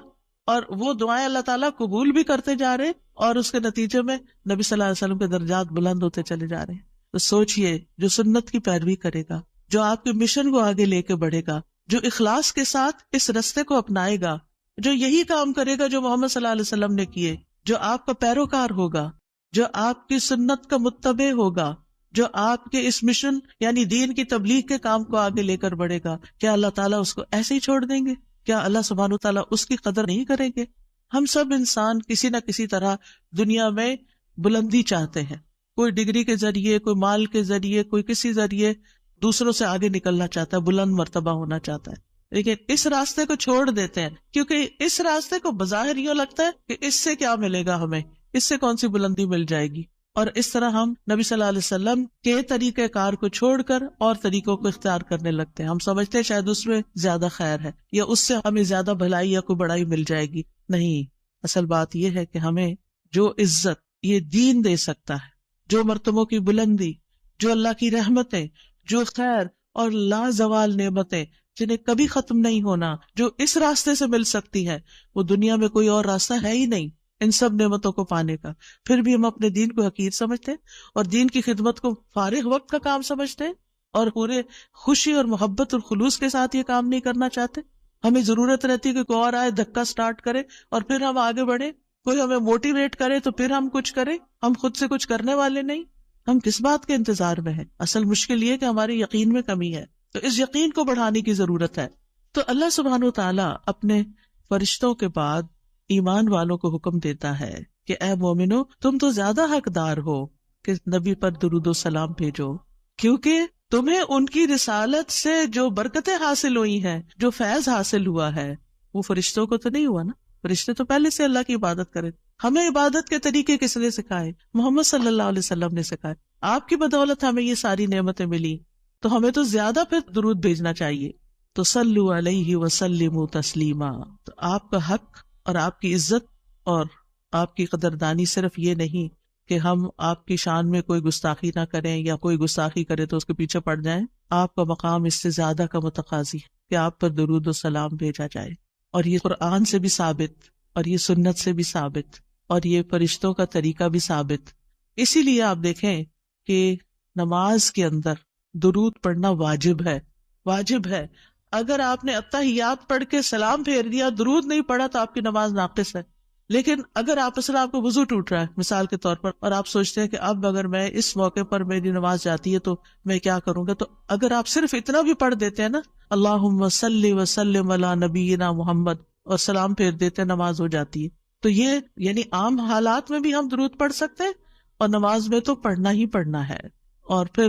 اور وہ دعائیں اللہ تعالیٰ قبول بھی کرتے جا رہے اور اس کے نتیجے میں نبی صلی اللہ علیہ وسلم کے درجات بلند ہوتے چلے جا رہے ہیں. تو سوچئے جو سنت کی پیروی کرے گا، جو آپ کے مشن کو آگے لے کے بڑھے گا، جو اخلاص کے ساتھ اس رستے کو اپنائے گا، جو یہی کام کرے گا جو محمد صلی اللہ علیہ وسلم نے کیے، جو آپ کا پیروکار ہوگا، جو آپ کی سنت کا متبع ہوگا، جو آپ کے اس مشن یعنی دین کی تبلیغ کے کام کو آگے لے کر بڑھے گا، کیا اللہ تعالیٰ اس کو ایسے ہی چھوڑ دیں گے؟ کیا اللہ سبحانہ وتعالیٰ اس کی قدر نہیں کریں گے؟ ہم سب انسان کسی نہ کسی طرح دنیا میں بلندی چاہتے ہیں، کوئی ڈگری کے ذریعے، کوئی مال کے ذریعے، کوئی کسی ذریعے دوسروں سے آگے نکلنا چاہتا ہے، بلند مرتبہ ہونا چاہتا ہے. لیکن اس راستے کو چھوڑ دیتے ہیں کیونکہ اس راستے کو بظاہر یوں لگتا ہے کہ اس سے کیا ملے گا، ہمیں اس سے کون سی بلندی مل جائے گی، اور اس طرح ہم نبی صلی اللہ علیہ وسلم کے طریقہ کار کو چھوڑ کر اور طریقوں کو اختیار کرنے لگتے ہیں. ہم سمجھتے ہیں شاید اس میں زیادہ خیر ہے یا اس سے ہمیں زیادہ بھلائی یا کوئی بڑائی مل جائے گی. نہیں، اصل بات یہ ہے کہ ہمیں جو عزت یہ دین دے سکتا ہے، جو مرتبوں کی بلندی، جو اللہ کی رحمتیں، جو خیر اور لازوال نعمتیں جنہیں کبھی ختم نہیں ہونا، جو اس راستے سے مل سکتی ہے، وہ دنیا میں کوئی اور راستہ ہے ہی نہیں ان سب نعمتوں کو پانے کا. پھر بھی ہم اپنے دین کو حقیر سمجھتے ہیں اور دین کی خدمت کو فارغ وقت کا کام سمجھتے ہیں اور پورے خوشی اور محبت اور خلوص کے ساتھ یہ کام نہیں کرنا چاہتے. ہمیں ضرورت رہتی ہے کہ کوئی اور آئے، دھکا سٹارٹ کرے اور پھر ہم آگے بڑھیں، کوئی ہمیں موٹیویٹ کرے تو پھر ہم کچھ کریں. ہم خود سے کچھ کرنے والے نہیں. ہم کس بات کے انتظار میں ہیں؟ اصل مشکل یہ کہ ہمارے یقین میں کمی ہے، تو اس یقین کو بڑھانے کی ضرورت ہے. تو اللہ سبحانہ وتعالیٰ اپنے فرشتوں کے بعد ایمان والوں کو حکم دیتا ہے کہ اے مومنو، تم تو زیادہ حقدار ہو کہ نبی پر درود و سلام بھیجو، کیونکہ تمہیں ان کی رسالت سے جو برکتیں حاصل ہوئی ہیں، جو فیض حاصل ہوا ہے، وہ فرشتوں کو تو نہیں ہوا نا. فرشتے تو پہلے سے اللہ کی عبادت کرے. ہمیں عبادت کے طریقے کس نے سکھائے؟ محمد صلی اللہ علیہ وسلم نے سکھائے. آپ کی بدولت ہمیں یہ ساری نعمتیں ملی، تو ہمیں تو زیادہ پھر درود بھیجنا چاہیے. تو صلو علیہ وسلموا تسلیما. تو آپ کا حق اور آپ کی عزت اور آپ کی قدردانی صرف یہ نہیں کہ ہم آپ کی شان میں کوئی گستاخی نہ کریں یا کوئی گستاخی کرے تو اس کے پیچھے پڑ جائیں. آپ کا مقام اس سے زیادہ کا متقاضی ہے کہ آپ پر درود و سلام بھیجا جائے. اور یہ قرآن سے بھی ثابت، اور یہ سنت سے بھی ثابت، اور یہ فرشتوں کا طریقہ بھی ثابت. اسی لیے آپ دیکھیں کہ نماز کے اندر درود پڑھنا واجب ہے، واجب ہے. اگر آپ نے اتحیات پڑھ کے سلام پھیر دیا، درود نہیں پڑھا، تو آپ کی نماز ناقص ہے. لیکن اگر آپ کو وضو ٹوٹ رہا ہے مثال کے طور پر، اور آپ سوچتے ہیں کہ اب اگر میں اس موقع پر میری نماز جاتی ہے تو میں کیا کروں گا، تو اگر آپ صرف اتنا بھی پڑھ دیتے ہیں نا، اللہم صلی وسلم علی نبینا محمد، اور سلام پھیر دیتے ہیں، نماز ہو جاتی ہے. تو یہ یعنی عام حالات میں بھی ہم درود پڑھ سکتے ہیں، اور نماز میں تو پڑھنا ہی پڑھنا ہے، اور پھر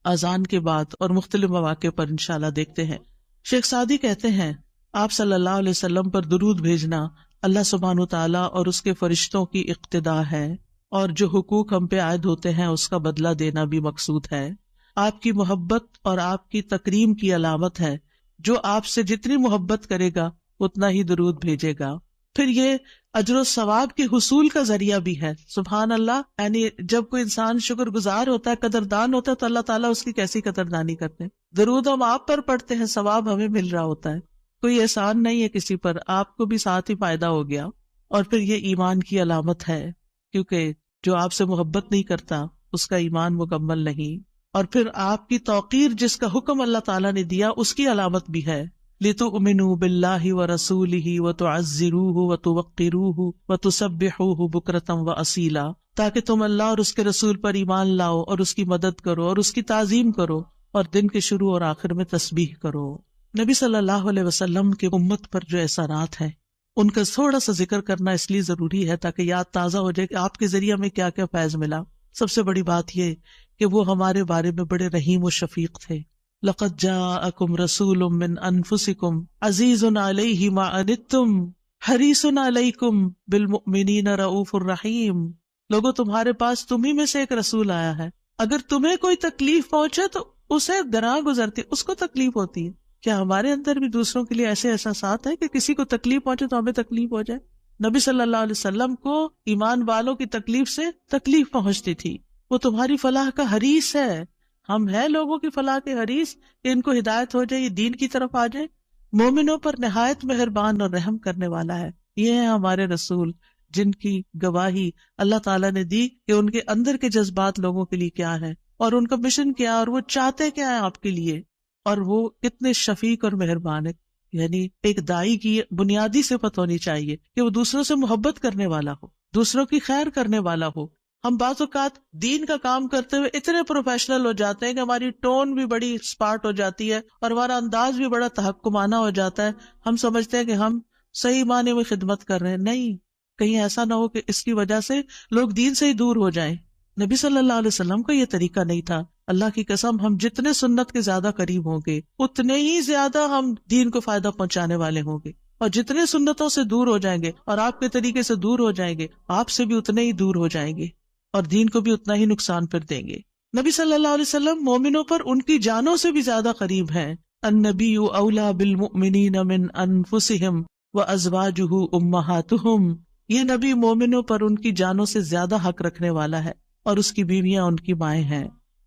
اذان کے بعد اور مختلف مواقع پر انشاءاللہ دیکھتے ہیں۔ شیخ سعدی کہتے ہیں آپ صلی اللہ علیہ وسلم پر درود بھیجنا اللہ سبحانہ وتعالیٰ اور اس کے فرشتوں کی اقتدا ہے، اور جو حقوق ہم پہ عائد ہوتے ہیں اس کا بدلہ دینا بھی مقصود ہے۔ آپ کی محبت اور آپ کی تکریم کی علامت ہے، جو آپ سے جتنی محبت کرے گا اتنا ہی درود بھیجے گا۔ پھر یہ اجر و ثواب کے حصول کا ذریعہ بھی ہے۔ سبحان اللہ، یعنی جب کوئی انسان شکر گزار ہوتا ہے، قدردان ہوتا ہے، تو اللہ تعالیٰ اس کی کیسی قدردانی کرتے ہیں۔ درود ہم آپ پر پڑھتے ہیں، ثواب ہمیں مل رہا ہوتا ہے، کوئی احسان نہیں ہے کسی پر، آپ کو بھی ساتھ ہی فائدہ ہو گیا۔ اور پھر یہ ایمان کی علامت ہے، کیونکہ جو آپ سے محبت نہیں کرتا اس کا ایمان مکمل نہیں۔ اور پھر آپ کی توقیر جس کا حکم اللہ تعالیٰ نے دیا اس کی علامت بھی ہے، لِتُؤْمِنُوا بِاللَّهِ وَرَسُولِهِ وَتُعَزِّرُوهُ وَتُوَقِّرُوهُ وَتُسَبِّحُوهُ بُكْرَةً وَأَصِيلًا، تاکہ تم اللہ اور اس کے رسول پر ایمان لاؤ اور اس کی مدد کرو اور اس کی تعظیم کرو اور دن کے شروع اور آخر میں تسبیح کرو۔ نبی صلی اللہ علیہ وسلم کے امت پر جو احسانات ہیں ان کا تھوڑا سا ذکر کرنا اس لیے ضروری ہے تاکہ یاد تازہ ہو جائے کہ آپ کے ذریعے ہمیں کیا کیا فیض ملا۔ سب سے بڑی بات یہ کہ وہ ہمارے بارے میں بڑے رحیم و شفیق تھے۔ لَقَدْ جَاءَكُمْ رَسُولٌ مِّنْ أَنفُسِكُمْ عَزِيزٌ عَلَيْهِ مَا عَنِتُّمْ حَرِيصٌ عَلَيْكُمْ بِالْمُؤْمِنِينَ رَءُوفٌ رَحِيمٌ۔ لوگوں، تمہارے پاس تمہیں میں سے ایک رسول آیا ہے، اگر تمہیں کوئی تکلیف پہنچے تو اسے گراں گزرتی، اس کو تکلیف ہوتی ہے۔ کیا ہمارے اندر بھی دوسروں کے لیے ایسے احساسات ہیں کہ کسی کو تکلیف پہنچے تو ہمیں تکلیف ہو جائے؟ نبی صلی اللہ علیہ وسلم کو ایمان والوں کی تکلیف سے تکلیف پہنچتی تھی۔ وہ تمہاری فلاح کا حریص ہے۔ ہم ہیں لوگوں کی فلاح کے حریص کہ ان کو ہدایت ہو جائے، یہ دین کی طرف آ جائے۔ مومنوں پر نہایت مہربان اور رحم کرنے والا ہے۔ یہ ہیں ہمارے رسول جن کی گواہی اللہ تعالیٰ نے دی کہ ان کے اندر کے جذبات لوگوں کے لیے کیا ہے اور ان کا مشن کیا، اور وہ چاہتے کیا ہے آپ کے لیے، اور وہ کتنے شفیق اور مہربان ہے۔ یعنی ایک دائی کی بنیادی صفت ہونی چاہیے کہ وہ دوسروں سے محبت کرنے والا ہو، دوسروں کی خیر کرنے والا ہو۔ ہم بعض اوقات دین کا کام کرتے ہوئے اتنے پروفیشنل ہو جاتے ہیں کہ ہماری ٹون بھی بڑی اسپارٹ ہو جاتی ہے اور ہمارا انداز بھی بڑا تحکمانہ ہو جاتا ہے۔ ہم سمجھتے ہیں کہ ہم صحیح معنی میں خدمت کر رہے ہیں، نہیں، کہیں ایسا نہ ہو کہ اس کی وجہ سے لوگ دین سے ہی دور ہو جائیں۔ نبی صلی اللہ علیہ وسلم کا یہ طریقہ نہیں تھا۔ اللہ کی قسم، ہم جتنے سنت کے زیادہ قریب ہوں گے اتنے ہی زیادہ ہم دین کو فائدہ پہنچانے والے ہوں گے، اور جتنے سنتوں سے دور ہو جائیں گے اور آپ کے طریقے سے دور ہو جائیں گے، آپ سے بھی اتنے ہی دور ہو جائیں گے اور دین کو بھی اتنا ہی نقصان پھر دیں گے۔ نبی صلی اللہ علیہ وسلم مومنوں پر ان کی جانوں سے بھی زیادہ قریب ہیں۔ النبی اولا بالمؤمنین من انفسہم وازواجہ امہاتہم۔ یہ نبی مومنوں پر ان کی جانوں سے زیادہ حق رکھنے والا ہے اور اس کی بیویاں ان کی مائیں ہیں۔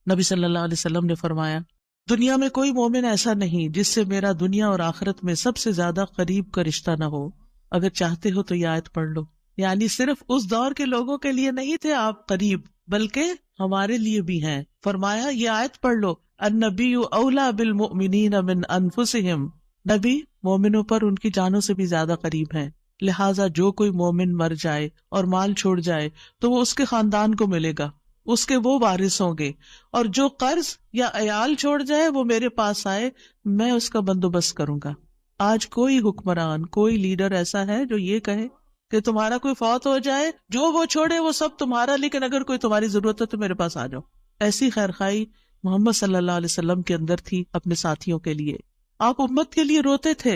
نبی صلی اللہ علیہ وسلم نے فرمایا، دنیا میں کوئی مومن ایسا نہیں جس سے میرا دنیا اور آخرت میں سب سے زیادہ قریب کا رشتہ نہ ہو۔ اگر چاہتے ہو تو یہ آیت پڑھ لو۔ یعنی صرف اس دور کے لوگوں کے لیے نہیں تھے آپ قریب، بلکہ ہمارے لیے بھی ہیں۔ فرمایا یہ آیت پڑھ لو، النبی اولا بالمؤمنین من انفسہم۔ نبی مومنوں پر ان کی جانوں سے بھی زیادہ قریب ہیں، لہٰذا جو کوئی مومن مر جائے اور مال چھوڑ جائے تو وہ اس کے خاندان کو ملے گا، اس کے وہ وارث ہوں گے، اور جو قرض یا عیال چھوڑ جائے وہ میرے پاس آئے، میں اس کا بندوبست کروں گا۔ آج کوئی حکمران، کوئی لیڈر ایسا ہے جو یہ کہے کہ تمہارا کوئی فوت ہو جائے، جو وہ چھوڑے وہ سب تمہارا، لیکن اگر کوئی تمہاری ضرورت ہے تو میرے پاس آ جاؤ؟ ایسی خیرخواہی محمد صلی اللہ علیہ وسلم کے اندر تھی اپنے ساتھیوں کے لیے۔ آپ امت کے لیے روتے تھے۔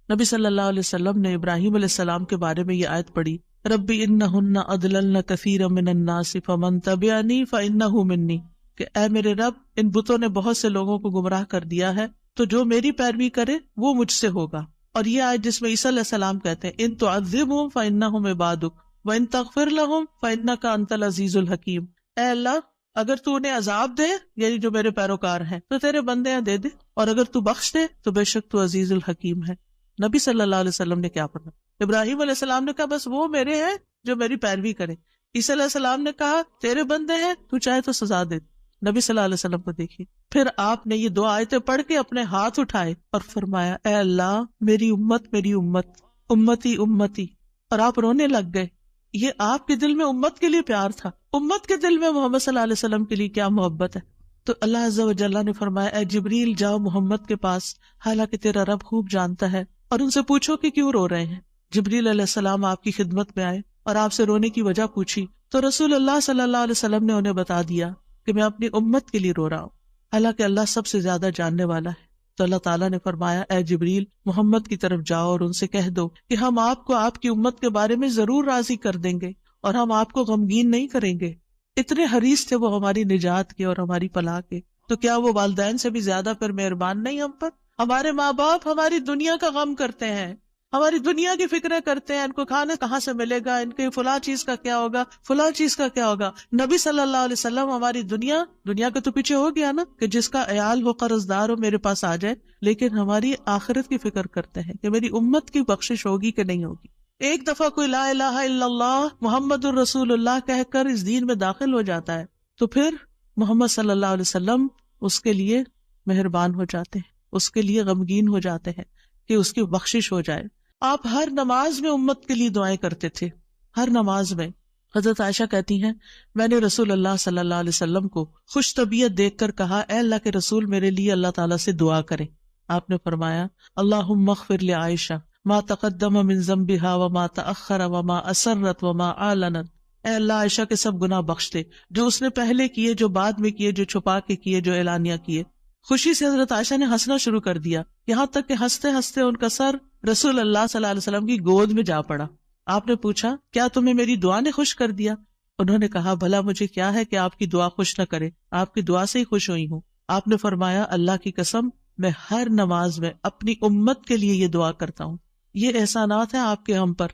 نبی صلی اللہ علیہ وسلم نے ابراہیم علیہ السلام کے بارے میں یہ آیت پڑھی، ربی انہن اضللن کثیرا من الناس فمن تبعنی فانہ منی، کہ اے میرے رب، ان بتوں نے بہت سے لوگوں کو گمراہ کر دیا ہے، تو جو میری پیروی کرے وہ مجھ سے ہوگا۔ اور یہ آیت جس میں عیسیٰ علیہ السلام کہتے ہیں، ان تعذبہم فانہم عبادک وان تغفر لہم فانک انت العزیز الحکیم، اے اللہ اگر تو انہیں عذاب دے، یعنی جو میرے پیروکار ہیں، تو تیرے بندے ہیں دے دے، اور اگر تو بخش دے تو بے شک تو عزیز الحکیم ہے۔ نبی صلی اللہ علیہ وسلم نے کیا پڑھا؟ ابراہیم علیہ السلام نے کہا بس وہ میرے ہیں جو میری پیروی کرے۔ عیسیٰ علیہ السلام نے کہا تیرے بندے ہیں، تو چاہے تو سزا دے۔ نبی صلی اللہ علیہ وسلم کو دیکھیے، پھر آپ نے یہ دو آیتیں پڑھ کے اپنے ہاتھ اٹھائے اور فرمایا، اے اللہ میری امت، میری امت، امتی امتی، اور آپ رونے لگ گئے۔ یہ آپ کے دل میں امت کے لیے پیار تھا، امت کے دل میں محمد صلی اللہ علیہ وسلم کے لیے کیا محبت ہے۔ تو اللہ عز و جل نے فرمایا، اے جبریل جاؤ محمد کے پاس، حالانکہ تیرا رب خوب جانتا ہے، اور ان سے پوچھو کہ کیوں رو رہے ہیں۔ جبریل علیہ السلام آپ کی خدمت میں آئے اور آپ سے رونے کی وجہ پوچھی تو رسول اللہ صلی اللہ علیہ وسلم نے انہیں بتا دیا کہ میں اپنی امت کے لیے رو رہا ہوں، حالانکہ اللہ سب سے زیادہ جاننے والا ہے۔ تو اللہ تعالیٰ نے فرمایا، اے جبریل، محمد کی طرف جاؤ اور ان سے کہہ دو کہ ہم آپ کو آپ کی امت کے بارے میں ضرور راضی کر دیں گے اور ہم آپ کو غمگین نہیں کریں گے۔ اتنے حریص تھے وہ ہماری نجات کے اور ہماری فلاح کے، تو کیا وہ والدین سے بھی زیادہ پھر مہربان نہیں ہم پر؟ ہمارے ماں باپ ہماری دنیا کا غم کرتے ہیں، ہماری دنیا کی فکریں کرتے ہیں، ان کو کھانا کہاں سے ملے گا، ان کے فلاں چیز کا کیا ہوگا، فلاں چیز کا کیا ہوگا۔ نبی صلی اللہ علیہ وسلم ہماری دنیا کے تو پیچھے ہو گیا نا کہ جس کا عیال ہو، قرض دار ہو، میرے پاس آ جائے، لیکن ہماری آخرت کی فکر کرتے ہیں کہ میری امت کی بخشش ہوگی کہ نہیں ہوگی۔ ایک دفعہ کوئی لا الہ الا اللہ محمد الرسول اللہ کہہ کر اس دین میں داخل ہو جاتا ہے تو پھر محمد صلی اللہ علیہ وسلم اس کے لیے مہربان ہو جاتے ہیں، اس کے لیے غمگین ہو جاتے ہیں کہ اس کی بخشش ہو جائے۔ آپ ہر نماز میں امت کے لیے دعائیں کرتے تھے، ہر نماز میں۔ حضرت عائشہ کہتی ہیں، میں نے رسول اللہ صلی اللہ علیہ وسلم کو خوش طبیعت دیکھ کر کہا، اے اللہ کے رسول، میرے لیے اللہ تعالیٰ سے دعا کریں۔ آپ نے فرمایا، اللہم اغفر لعائشہ ما تقدم من ذنبها وما تأخر وما اسرت وما اعلنت۔ اے اللہ، عائشہ کے سب گناہ بخش دے، جو اس نے پہلے کیے، جو بعد میں کیے، جو چھپا کے کیے، جو اعلانیہ کیے۔ خوشی سے حضرت عائشہ نے ہنسنا شروع کر دیا، یہاں تک کہ ہنستے ہنستے ان کا سر رسول اللہ صلی اللہ علیہ وسلم کی گود میں جا پڑا۔ آپ نے پوچھا، کیا تمہیں میری دعا نے خوش کر دیا؟ انہوں نے کہا، بھلا مجھے کیا ہے کہ آپ کی دعا خوش نہ کرے، آپ کی دعا سے ہی خوش ہوئی ہوں۔ آپ نے فرمایا، اللہ کی قسم، میں ہر نماز میں اپنی امت کے لیے یہ دعا کرتا ہوں۔ یہ احسانات ہیں آپ کے ہم پر،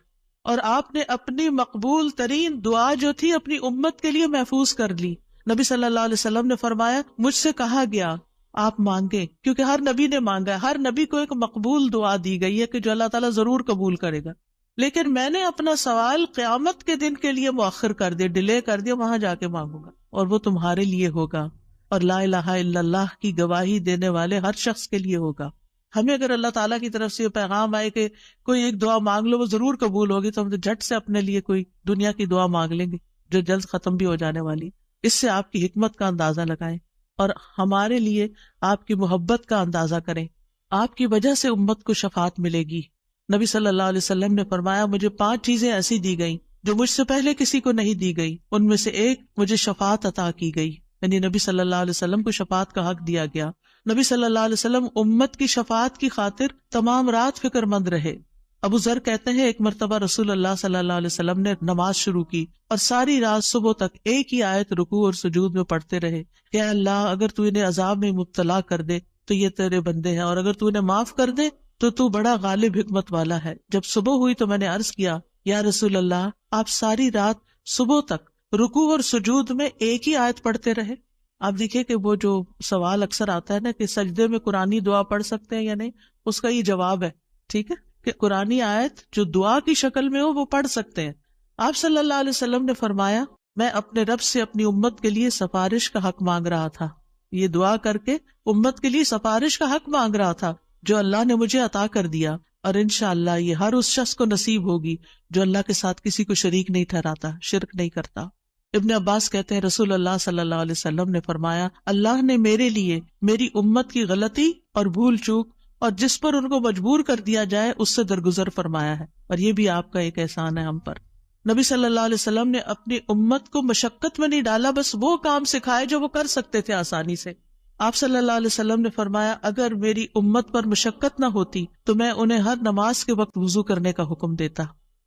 اور آپ نے اپنی مقبول ترین دعا جو تھی اپنی امت کے لیے محفوظ کر لی۔ نبی صلی اللہ علیہ وسلم نے فرمایا، مجھ سے کہا گیا آپ مانگیں، کیونکہ ہر نبی نے مانگا ہے، ہر نبی کو ایک مقبول دعا دی گئی ہے کہ جو اللہ تعالیٰ ضرور قبول کرے گا، لیکن میں نے اپنا سوال قیامت کے دن کے لیے مؤخر کر دیا، ڈیلے کر دیا، وہاں جا کے مانگوں گا اور وہ تمہارے لیے ہوگا، اور لا الہ الا اللہ کی گواہی دینے والے ہر شخص کے لیے ہوگا۔ ہمیں اگر اللہ تعالیٰ کی طرف سے یہ پیغام آئے کہ کوئی ایک دعا مانگ لو وہ ضرور قبول ہوگی، تو ہم تو جھٹ سے اپنے لیے کوئی دنیا کی دعا مانگ لیں گے جو جلد ختم بھی ہو جانے والی۔ اس سے آپ کی حکمت کا اندازہ لگائیں اور ہمارے لیے آپ کی محبت کا اندازہ کریں۔ آپ کی وجہ سے امت کو شفاعت ملے گی۔ نبی صلی اللہ علیہ وسلم نے فرمایا، مجھے 5 چیزیں ایسی دی گئیں جو مجھ سے پہلے کسی کو نہیں دی گئی، ان میں سے ایک مجھے شفاعت عطا کی گئی، یعنی نبی صلی اللہ علیہ وسلم کو شفاعت کا حق دیا گیا۔ نبی صلی اللہ علیہ وسلم امت کی شفاعت کی خاطر تمام رات فکر مند رہے۔ ابو ذر کہتے ہیں، ایک مرتبہ رسول اللہ صلی اللہ علیہ وسلم نے نماز شروع کی اور ساری رات صبح تک ایک ہی آیت رکوع اور سجود میں پڑھتے رہے کہ اے اللہ، اگر تو انہیں عذاب میں مبتلا کر دے تو یہ تیرے بندے ہیں، اور اگر تو انہیں معاف کر دے تو تو بڑا غالب حکمت والا ہے۔ جب صبح ہوئی تو میں نے عرض کیا، یا رسول اللہ، آپ ساری رات صبح تک رکوع اور سجود میں ایک ہی آیت پڑھتے رہے؟ آپ دیکھیں کہ وہ جو سوال اکثر آتا ہے نا کہ سجدے میں قرآنی دعا پڑھ سکتے ہیں یا نہیں، اس کا یہ جواب ہے، ٹھیک ہے، کہ قرآنی آیت جو دعا کی شکل میں ہو وہ پڑھ سکتے ہیں۔ آپ صلی اللہ علیہ وسلم نے فرمایا، میں اپنے رب سے اپنی امت کے لیے سفارش کا حق مانگ رہا تھا، یہ دعا کر کے امت کے لیے سفارش کا حق مانگ رہا تھا جو اللہ نے مجھے عطا کر دیا، اور انشاءاللہ یہ ہر اس شخص کو نصیب ہوگی جو اللہ کے ساتھ کسی کو شریک نہیں ٹھہراتا، شرک نہیں کرتا۔ ابن عباس کہتے ہیں، رسول اللہ صلی اللہ علیہ وسلم نے فرمایا، اللہ نے میرے لیے میری امت کی غلطی اور بھول چوک اور جس پر ان کو مجبور کر دیا جائے اس سے درگزر فرمایا ہے، اور یہ بھی آپ کا ایک احسان ہے ہم پر۔ نبی صلی اللہ علیہ وسلم نے اپنی امت کو مشقت میں نہیں ڈالا، بس وہ کام سکھائے جو وہ کر سکتے تھے آسانی سے۔ آپ صلی اللہ علیہ وسلم نے فرمایا، اگر میری امت پر مشقت نہ ہوتی تو میں انہیں ہر نماز کے وقت وضو کرنے کا حکم دیتا،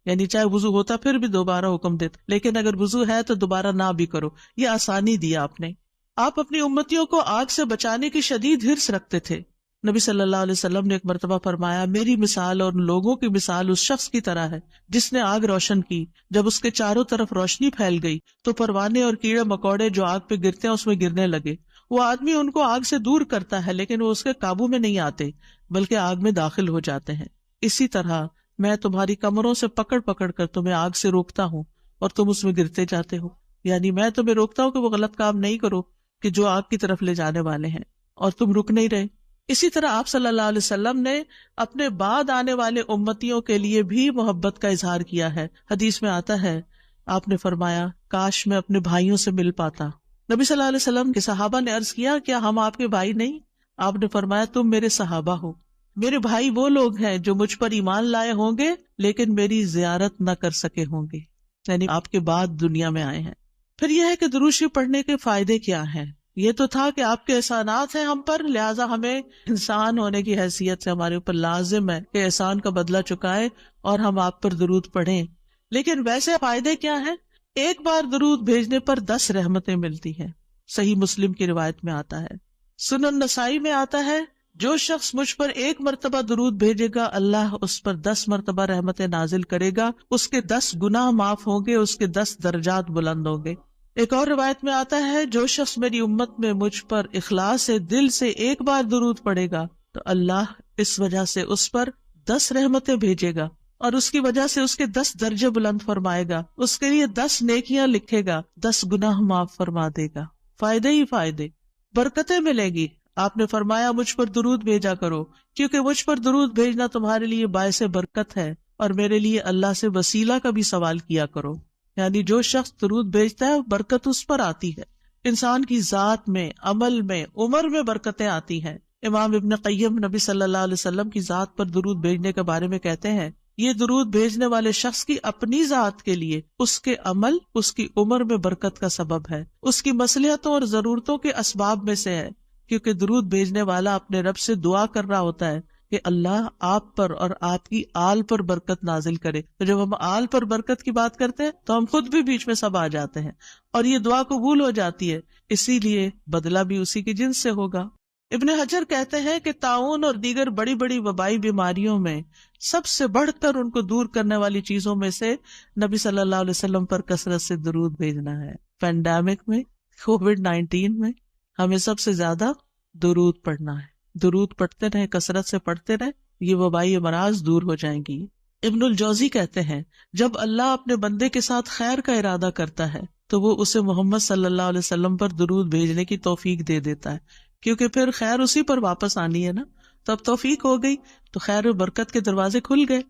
یعنی چاہے وضو ہوتا پھر بھی دوبارہ حکم دیتا، لیکن اگر وضو ہے تو دوبارہ نہ بھی کرو، یہ آسانی دیا آپ نے۔ آپ اپنی امتیوں کو آگ سے بچانے کی شدید حرص رکھتے تھے۔ نبی صلی اللہ علیہ وسلم نے ایک مرتبہ فرمایا، میری مثال اور لوگوں کی مثال اس شخص کی طرح ہے جس نے آگ روشن کی، جب اس کے چاروں طرف روشنی پھیل گئی تو پروانے اور کیڑے مکوڑے جو آگ پہ گرتے ہیں اس میں گرنے لگے۔ وہ آدمی ان کو آگ سے دور کرتا ہے لیکن وہ اس کے قابو میں نہیں آتے بلکہ آگ میں داخل ہو جاتے ہیں۔ اسی طرح میں تمہاری کمروں سے پکڑ پکڑ کر تمہیں آگ سے روکتا ہوں اور تم اس میں گرتے جاتے ہو، یعنی میں تمہیں روکتا ہوں کہ وہ غلط کام نہیں کرو کہ جو آگ کی طرف لے جانے والے ہیں، اور تم رک نہیں رہے۔ اسی طرح آپ صلی اللہ علیہ وسلم نے اپنے بعد آنے والے امتیوں کے لیے بھی محبت کا اظہار کیا ہے۔ حدیث میں آتا ہے، آپ نے فرمایا، کاش میں اپنے بھائیوں سے مل پاتا۔ نبی صلی اللہ علیہ وسلم کے صحابہ نے عرض کیا، کیا ہم آپ کے بھائی نہیں؟ آپ نے فرمایا، تم میرے صحابہ ہو، میرے بھائی وہ لوگ ہیں جو مجھ پر ایمان لائے ہوں گے لیکن میری زیارت نہ کر سکے ہوں گے۔ یعنی آپ کے بعد دنیا میں آئے ہیں۔ پھر یہ ہے کہ درود شریف پڑھنے کے فائدے کیا ہیں۔ یہ تو تھا کہ آپ کے احسانات ہیں ہم پر، لہٰذا ہمیں انسان ہونے کی حیثیت سے ہمارے اوپر لازم ہے کہ احسان کا بدلہ چکائے اور ہم آپ پر درود پڑھیں۔ لیکن ویسے فائدے کیا ہیں؟ ایک بار درود بھیجنے پر 10 رحمتیں ملتی ہیں، صحیح مسلم کی روایت میں آتا ہے۔ سنن نسائی میں آتا ہے جو شخص مجھ پر 1 مرتبہ درود بھیجے گا اللہ اس پر 10 مرتبہ رحمتیں نازل کرے گا، اس کے 10 گناہ معاف ہوں گے، اس کے 10 درجات بلند ہوں گے۔ ایک اور روایت میں آتا ہے جو شخص میری امت میں مجھ پر اخلاص سے دل سے 1 بار درود پڑے گا تو اللہ اس وجہ سے اس پر 10 رحمتیں بھیجے گا اور اس کی وجہ سے اس کے 10 درجے بلند فرمائے گا، اس کے لیے 10 نیکیاں لکھے گا، 10 گناہ معاف فرما دے گا۔ فائدے ہی فائدے، برکتیں ملے گی۔ آپ نے فرمایا مجھ پر درود بھیجا کرو کیونکہ مجھ پر درود بھیجنا تمہارے لیے باعث برکت ہے، اور میرے لیے اللہ سے وسیلہ کا بھی سوال کیا کرو۔ یعنی جو شخص درود بھیجتا ہے برکت اس پر آتی ہے، انسان کی ذات میں، عمل میں، عمر میں برکتیں آتی ہیں۔ امام ابن قیم نبی صلی اللہ علیہ وسلم کی ذات پر درود بھیجنے کے بارے میں کہتے ہیں یہ درود بھیجنے والے شخص کی اپنی ذات کے لیے، اس کے عمل، اس کی عمر میں برکت کا سبب ہے، اس کی مصلحتوں اور ضرورتوں کے اسباب میں سے ہے، کیونکہ درود بھیجنے والا اپنے رب سے دعا کر رہا ہوتا ہے کہ اللہ آپ پر اور آپ کی آل پر برکت نازل کرے۔ تو جب ہم آل پر برکت کی بات کرتے ہیں تو ہم خود بھی بیچ میں سب آ جاتے ہیں اور یہ دعا قبول ہو جاتی ہے، اسی لیے بدلہ بھی اسی کی جنس سے ہوگا۔ ابن حجر کہتے ہیں کہ طاعون اور دیگر بڑی بڑی وبائی بیماریوں میں سب سے بڑھ کر ان کو دور کرنے والی چیزوں میں سے نبی صلی اللہ علیہ وسلم پر کثرت سے درود بھیجنا ہے۔ پینڈیمک میں، کووڈ-19 میں ہمیں سب سے زیادہ درود پڑھنا ہے۔ درود پڑھتے رہیں، کثرت سے پڑھتے رہیں، یہ وبائی امراض دور ہو جائیں گی۔ ابن الجوزی کہتے ہیں جب اللہ اپنے بندے کے ساتھ خیر کا ارادہ کرتا ہے تو وہ اسے محمد صلی اللہ علیہ وسلم پر درود بھیجنے کی توفیق دے دیتا ہے، کیونکہ پھر خیر اسی پر واپس آنی ہے نا، تو اب توفیق ہو گئی تو خیر و برکت کے دروازے کھل گئے۔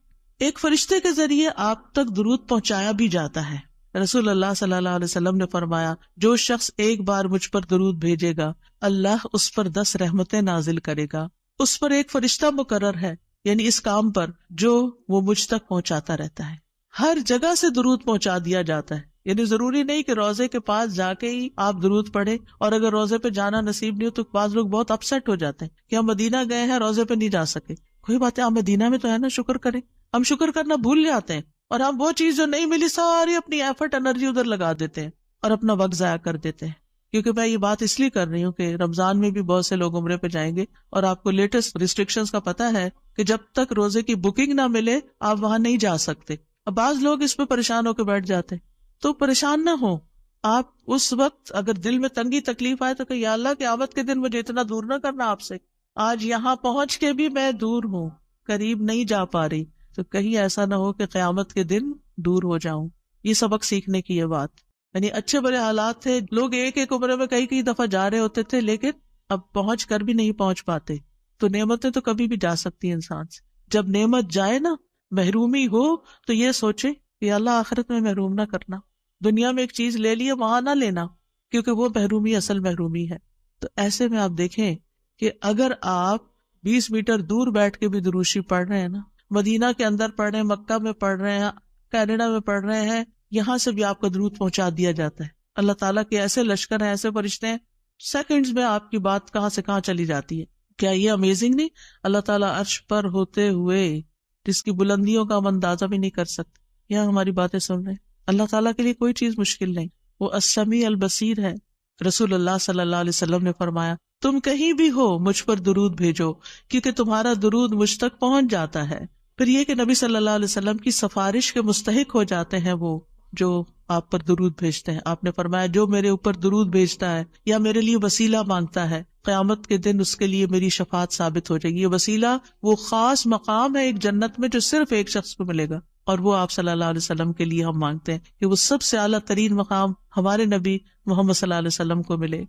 ایک فرشتے کے ذریعے آپ تک درود پہنچایا بھی جاتا ہے۔ رسول اللہ صلی اللہ علیہ وسلم نے فرمایا جو شخص 1 بار مجھ پر درود بھیجے گا اللہ اس پر 10 رحمتیں نازل کرے گا، اس پر ایک فرشتہ مقرر ہے، یعنی اس کام پر جو وہ مجھ تک پہنچاتا رہتا ہے۔ ہر جگہ سے درود پہنچا دیا جاتا ہے، یعنی ضروری نہیں کہ روزے کے پاس جا کے ہی آپ درود پڑھیں، اور اگر روزے پہ جانا نصیب نہیں ہو تو بعض لوگ بہت اپسیٹ ہو جاتے ہیں کہ ہم مدینہ گئے ہیں روزے پہ نہیں جا سکے۔ کوئی بات ہے، آپ مدینہ میں تو ہے نا، شکر کریں۔ ہم شکر کرنا بھول جاتے ہیں اور ہم وہ چیز جو نہیں ملی ساری اپنی ایفرٹ انرجی ادھر لگا دیتے ہیں اور اپنا وقت ضائع کر دیتے ہیں۔ کیونکہ میں یہ بات اس لیے کر رہی ہوں کہ رمضان میں بھی بہت سے لوگ عمرے پہ جائیں گے اور آپ کو لیٹسٹ ریسٹرکشنز کا پتہ ہے کہ جب تک روزے کی بکنگ نہ ملے آپ وہاں نہیں جا سکتے۔ اب بعض لوگ اس پہ پریشان ہو کے بیٹھ جاتے ہیں، تو پریشان نہ ہو آپ۔ اس وقت اگر دل میں تنگی تکلیف آئے تو کہ یا اللہ قیامت کے دن مجھے اتنا دور نہ کرنا آپ سے، آج یہاں پہنچ کے بھی میں دور ہوں، قریب نہیں جا پا رہی، تو کہیں ایسا نہ ہو کہ قیامت کے دن دور ہو جاؤں۔ یہ سبق سیکھنے کی یہ بات، یعنی اچھے برے حالات تھے، لوگ ایک عمرے میں کئی دفعہ جا رہے ہوتے تھے لیکن اب پہنچ کر بھی نہیں پہنچ پاتے۔ تو نعمتیں تو کبھی بھی جا سکتی ہیں انسان سے، جب نعمت جائے نا، محرومی ہو تو یہ سوچے کہ اللہ آخرت میں محروم نہ کرنا، دنیا میں ایک چیز لے لیے وہاں نہ لینا، کیونکہ وہ محرومی اصل محرومی ہے۔ تو ایسے میں آپ دیکھیں کہ اگر آپ 20 میٹر دور بیٹھ کے بھی درود شریف پڑھ رہے ہیں نا، مدینہ کے اندر پڑھ رہے ہیں، مکہ میں پڑھ رہے ہیں، کینیڈا میں پڑھ رہے ہیں، یہاں سے بھی آپ کا درود پہنچا دیا جاتا ہے۔ اللہ تعالیٰ کے ایسے لشکر ہیں، ایسے فرشتے ہیں، سیکنڈز میں آپ کی بات کہاں سے کہاں چلی جاتی ہے۔ کیا یہ امیزنگ نہیں؟ اللہ تعالیٰ عرش پر ہوتے ہوئے جس کی بلندیوں کا ہم اندازہ بھی نہیں کر سکتے، یہاں ہماری باتیں سن رہے ہیں۔ اللہ تعالیٰ کے لیے کوئی چیز مشکل نہیں، وہ السمیع البصیر ہے۔ رسول اللہ صلی اللہ علیہ وسلم نے فرمایا تم کہیں بھی ہو مجھ پر درود بھیجو کیونکہ تمہارا درود مجھ تک پہنچ جاتا ہے۔ پھر یہ کہ نبی صلی اللہ علیہ وسلم کی سفارش کے مستحق ہو جاتے ہیں وہ جو آپ پر درود بھیجتے ہیں۔ آپ نے فرمایا جو میرے اوپر درود بھیجتا ہے یا میرے لیے وسیلہ مانگتا ہے، قیامت کے دن اس کے لیے میری شفاعت ثابت ہو جائے گی۔ یہ وسیلہ وہ خاص مقام ہے ایک جنت میں جو صرف ایک شخص کو ملے گا، اور وہ آپ صلی اللہ علیہ وسلم کے لیے ہم مانگتے ہیں کہ وہ سب سے اعلیٰ ترین مقام ہمارے نبی محمد صلی اللہ علیہ وسلم کو ملے۔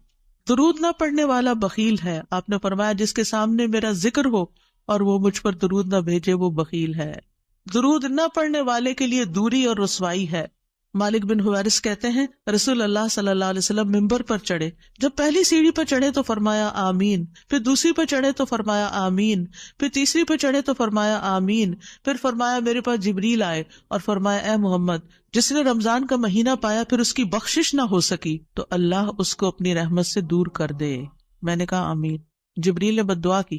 درود نہ پڑھنے والا بخیل ہے۔ آپ نے فرمایا جس کے سامنے میرا ذکر ہو اور وہ مجھ پر درود نہ بھیجے وہ بخیل ہے۔ درود نہ پڑھنے والے کے لیے دوری اور رسوائی ہے، مالک بن حویرث کہتے ہیں رسول اللہ صلی اللہ علیہ وسلم ممبر پر چڑھے، جب پہلی سیڑھی پر چڑھے تو فرمایا آمین، پھر دوسری پر چڑھے تو فرمایا آمین، پھر تیسری پر چڑھے تو فرمایا آمین، پھر فرمایا میرے پاس جبریل آئے اور فرمایا اے محمد، جس نے رمضان کا مہینہ پایا پھر اس کی بخشش نہ ہو سکی تو اللہ اس کو اپنی رحمت سے دور کر دے۔ میں نے کہا آمین۔ جبریل نے بد دعا کی،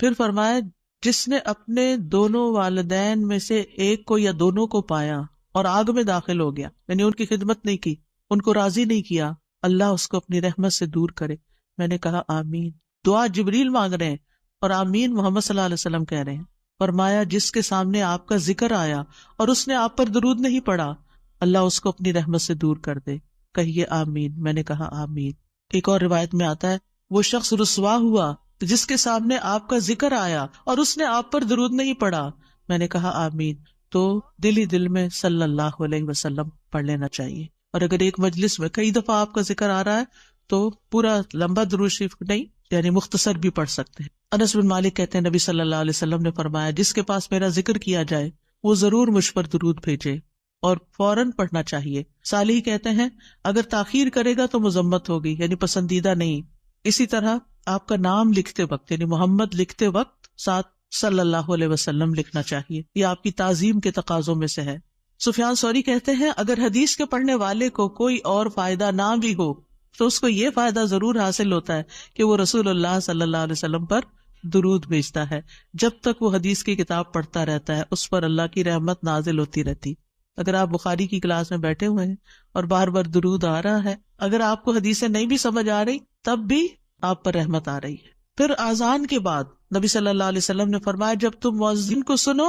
پھر فرمایا جس نے اپنے دونوں والدین میں سے ایک کو یا دونوں کو پایا اور آگ میں داخل ہو گیا، یعنی ان کی خدمت نہیں کی، ان کو راضی نہیں کیا، اللہ اس کو اپنی رحمت سے دور کرے۔ میں نے کہا آمین۔ دعا جبریل مانگ رہے ہیں اور آمین محمد صلی اللہ علیہ وسلم کہہ رہے ہیں۔ فرمایا جس کے سامنے آپ کا ذکر آیا اور اس نے آپ پر درود نہیں پڑھا، اللہ اس کو اپنی رحمت سے دور کر دے۔ کہیے آمین۔ میں نے کہا آمین۔ ایک اور روایت میں آتا ہے وہ شخص رسوا ہوا جس کے سامنے آپ کا ذکر آیا اور اس نے آپ پر درود نہیں پڑھا۔ میں نے کہا آمین۔ تو دل ہی دل میں صلی اللہ علیہ وسلم پڑھ لینا چاہیے، اور اگر ایک مجلس میں کئی دفعہ آپ کا ذکر آ رہا ہے تو پورا لمبا درود شریف نہیں، یعنی مختصر بھی پڑھ سکتے ہیں۔ انس بن مالک کہتے ہیں نبی صلی اللہ علیہ وسلم نے فرمایا جس کے پاس میرا ذکر کیا جائے وہ ضرور مجھ پر درود بھیجے اور فوراً پڑھنا چاہیے۔ صالح کہتے ہیں اگر تاخیر کرے گا تو مذمت ہوگی، یعنی پسندیدہ نہیں۔ اسی طرح آپ کا نام لکھتے وقت یعنی محمد لکھتے وقت ساتھ صلی اللہ علیہ وسلم لکھنا چاہیے، یہ آپ کی تعظیم کے تقاضوں میں سے ہے۔ سفیان ثوری کہتے ہیں اگر حدیث کے پڑھنے والے کو کوئی اور فائدہ نہ بھی ہو تو اس کو یہ فائدہ ضرور حاصل ہوتا ہے کہ وہ رسول اللہ صلی اللہ علیہ وسلم پر درود بھیجتا ہے۔ جب تک وہ حدیث کی کتاب پڑھتا رہتا ہے اس پر اللہ کی رحمت نازل ہوتی رہتی۔ اگر آپ بخاری کی کلاس میں بیٹھے ہوئے ہیں اور بار بار درود آ رہا ہے، اگر آپ کو حدیثیں نہیں بھی سمجھ آ رہی تب بھی آپ پر رحمت آ رہی ہے۔ پھر اذان کے بعد نبی صلی اللہ علیہ وسلم نے فرمایا جب تم مؤذن کو سنو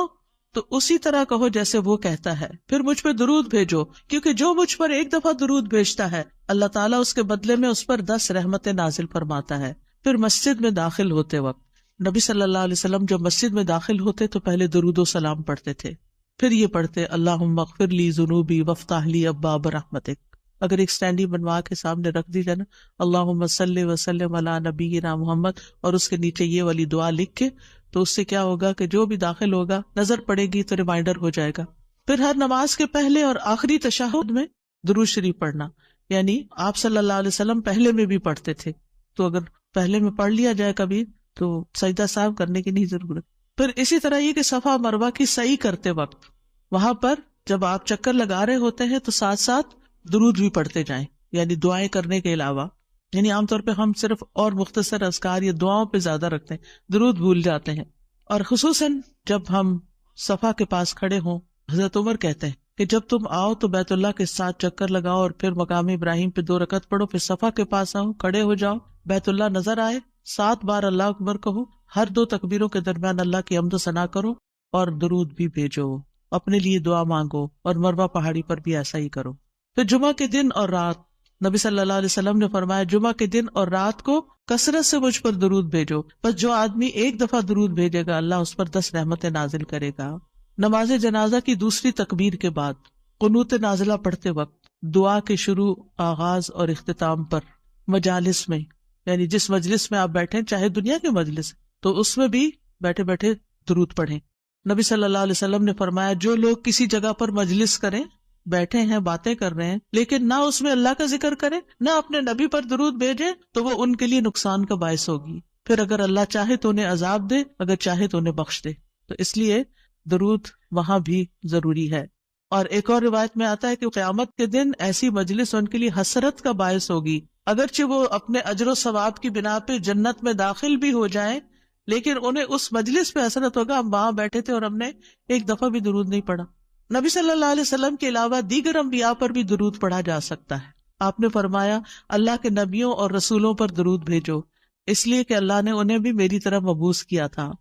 تو اسی طرح کہو جیسے وہ کہتا ہے، پھر مجھ پہ درود بھیجو، کیونکہ جو مجھ پر ایک دفعہ درود بھیجتا ہے اللہ تعالیٰ اس کے بدلے میں اس پر 10 رحمتیں نازل فرماتا ہے۔ پھر مسجد میں داخل ہوتے وقت نبی صلی اللہ علیہ وسلم جب مسجد میں داخل ہوتے تو پہلے درود و سلام پڑھتے تھے، پھر یہ پڑھتے اللہم اغفر لی ذنوبی وافتح لی ابواب رحمتک۔ اگر ایک سٹینڈی بنوا کے سامنے رکھ دی جائے نا اللہم صلی وسلم علی نبینا محمد، اور اس کے نیچے یہ والی دعا لکھ کے، تو اس سے کیا ہوگا کہ جو بھی داخل ہوگا نظر پڑے گی تو ریمائنڈر ہو جائے گا۔ پھر ہر نماز کے پہلے اور آخری تشہد میں درود شریف پڑھنا، یعنی آپ صلی اللہ علیہ وسلم پہلے میں بھی پڑھتے تھے، تو اگر پہلے میں پڑھ لیا جائے کبھی تو سجدہ صاحب کرنے کی نہیں ضرورت۔ پھر اسی طرح یہ کہ صفا مروہ کی سعی کرتے وقت وہاں پر جب آپ چکر لگا رہے ہوتے ہیں تو ساتھ ساتھ درود بھی پڑھتے جائیں، یعنی دعائیں کرنے کے علاوہ۔ یعنی عام طور پہ ہم صرف اور مختصر اذکار یا دعاؤں پہ زیادہ رکھتے ہیں، درود بھول جاتے ہیں۔ اور خصوصاً جب ہم صفا کے پاس کھڑے ہوں، حضرت عمر کہتے ہیں کہ جب تم آؤ تو بیت اللہ کے ساتھ چکر لگاؤ اور پھر مقام ابراہیم پہ 2 رکعت پڑھو، پھر صفا کے پاس آؤ، کھڑے ہو جاؤ، بیت اللہ نظر آئے، 7 بار اللہ اکبر کہو، ہر 2 تکبیروں کے درمیان اللہ کی حمد و ثنا کرو اور درود بھی بھیجو، اپنے لیے دعا مانگو، اور مروہ پہاڑی پر بھی ایسا ہی کرو۔ پھر جمعہ کے دن اور رات نبی صلی اللہ علیہ وسلم نے فرمایا جمعہ کے دن اور رات کو کثرت سے مجھ پر درود بھیجو، بس جو آدمی ایک دفعہ درود بھیجے گا اللہ اس پر 10 رحمتیں نازل کرے گا۔ نماز جنازہ کی دوسری تکبیر کے بعد قنوت نازلہ پڑھتے وقت دعا کے شروع، آغاز اور اختتام پر مجالس میں، یعنی جس مجلس میں آپ بیٹھیں چاہے دنیا کے مجلس تو اس میں بھی بیٹھے بیٹھے درود پڑھیں۔ نبی صلی اللہ علیہ وسلم نے فرمایا جو لوگ کسی جگہ پر مجلس کریں، بیٹھے ہیں باتیں کر رہے ہیں لیکن نہ اس میں اللہ کا ذکر کریں نہ اپنے نبی پر درود بھیجیں تو وہ ان کے لیے نقصان کا باعث ہوگی، پھر اگر اللہ چاہے تو انہیں عذاب دے، اگر چاہے تو انہیں بخش دے۔ تو اس لیے درود وہاں بھی ضروری ہے۔ اور ایک اور روایت میں آتا ہے کہ قیامت کے دن ایسی مجلس ان کے لیے حسرت کا باعث ہوگی، اگرچہ وہ اپنے اجر و ثواب کی بنا پہ جنت میں داخل بھی ہو جائیں لیکن انہیں اس مجلس پہ حسرت ہوگا ہم وہاں بیٹھے تھے اور ہم نے ایک دفعہ بھی درود نہیں پڑھا۔ نبی صلی اللہ علیہ وسلم کے علاوہ دیگر انبیاء پر بھی درود پڑھا جا سکتا ہے۔ آپ نے فرمایا اللہ کے نبیوں اور رسولوں پر درود بھیجو، اس لیے کہ اللہ نے انہیں بھی میری طرف مبعوث کیا تھا۔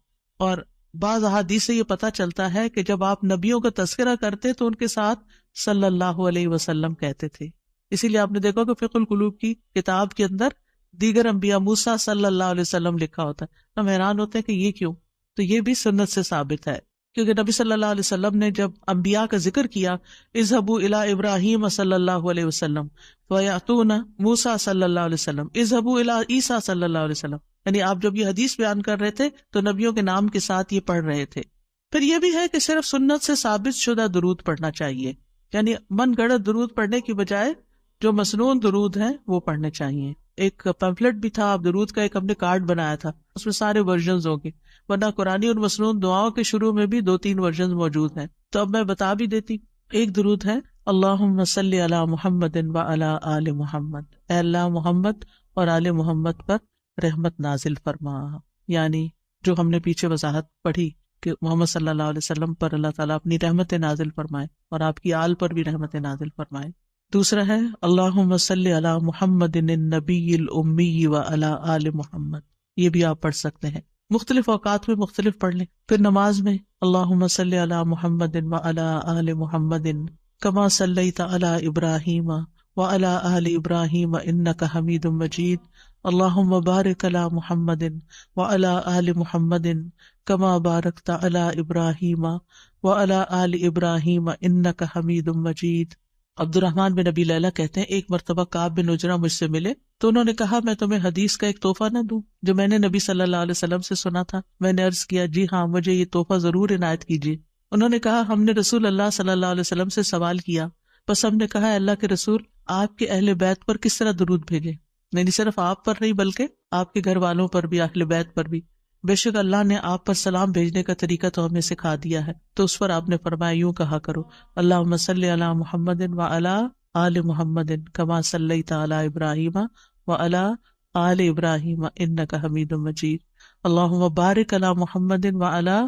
اور بعض احادیث سے یہ پتہ چلتا ہے کہ جب آپ نبیوں کا تذکرہ کرتے تو ان کے ساتھ صلی اللہ علیہ وسلم کہتے تھے۔ اسی لیے آپ نے دیکھا کہ فقہ القلوب کی کتاب کے اندر دیگر انبیاء موسیٰ صلی اللہ علیہ وسلم لکھا ہوتا ہے۔ ہم حیران ہوتے ہیں کہ یہ کیوں؟ تو یہ بھی سنت سے ثابت ہے، کیونکہ نبی صلی اللہ علیہ وسلم نے جب انبیاء کا ذکر کیا اذهبوا الى ابراہیم صلی اللہ علیہ وسلم ویأتون موسیٰ صلی اللہ علیہ وسلم اذهبوا الى عیسیٰ صلی اللہ علیہ وسلم، یعنی آپ جب یہ حدیث بیان کر رہے تھے تو نبیوں کے نام کے ساتھ یہ پڑھ رہے تھے۔ پھر یہ بھی ہے کہ صرف سنت سے ثابت شدہ درود پڑھنا چاہیے، یعنی من گڑت درود پڑھنے کی بجائے جو مسنون درود ہیں وہ پڑھنے چاہیے. ایک پیمفلٹ بھی تھا، آپ درود کا ایک ہم نے کارڈ بنایا تھا، اس میں سارے ورژنز ہوں گے، ورنہ قرآنی اور مسنون دعاؤں کے شروع میں بھی 2-3 ورژنز موجود ہیں. تو اب میں بتا بھی دیتی. ایک درود ہے اللہم صلی علی محمد وعلی آل محمد، اے اللہ محمد اور آل محمد پر رحمت نازل فرما. یعنی جو ہم نے پیچھے وضاحت پڑھی کہ محمد صلی اللہ علیہ وسلم پر اللہ تعالیٰ اپنی رحمت نازل فرمائے اور آپ کی آل پر بھی رحمت نازل فرمائے. دوسرا ہے اللہم صلی علی محمد النبی الامی وعلی آل محمد. یہ بھی آپ پڑھ سکتے ہیں، مختلف اوقات میں مختلف پڑھ لیں. پھر نماز میں اللہم صلی علی محمد وعلی آل محمد کما صلیت علی ابراہیم وعلی آل ابراہیم انک حمید مجید. اللہم بارک علی محمد وعلی آل محمد کما بارکت علی ابراہیم وعلی آل ابراہیم انک حمید مجید. عبد الرحمن بن ابی لیلہ کہتے ہیں ایک مرتبہ کعب بن عجرہ مجھ سے ملے تو انہوں نے کہا میں تمہیں حدیث کا ایک تحفہ نہ دوں جو میں نے نبی صلی اللہ علیہ وسلم سے سنا تھا. میں نے عرض کیا جی ہاں مجھے یہ تحفہ ضرور عنایت کیجیے. انہوں نے کہا ہم نے رسول اللہ صلی اللہ علیہ وسلم سے سوال کیا، بس ہم نے کہا اللہ کے رسول آپ کے اہل بیت پر کس طرح درود بھیجے، نہیں صرف آپ پر نہیں بلکہ آپ کے گھر والوں پر بھی، اہل بیت پر بھی. بے شک اللہ نے آپ پر سلام بھیجنے کا طریقہ تو ہمیں سکھا دیا ہے. تو اس پر آپ نے فرمایا یوں کہا کرو اللہم صلی علی محمد وعلی آل محمد کما صلیت علی ابراہیم وعلی آل ابراہیم انک حمید مجید. اللہم بارک علی محمد وعلی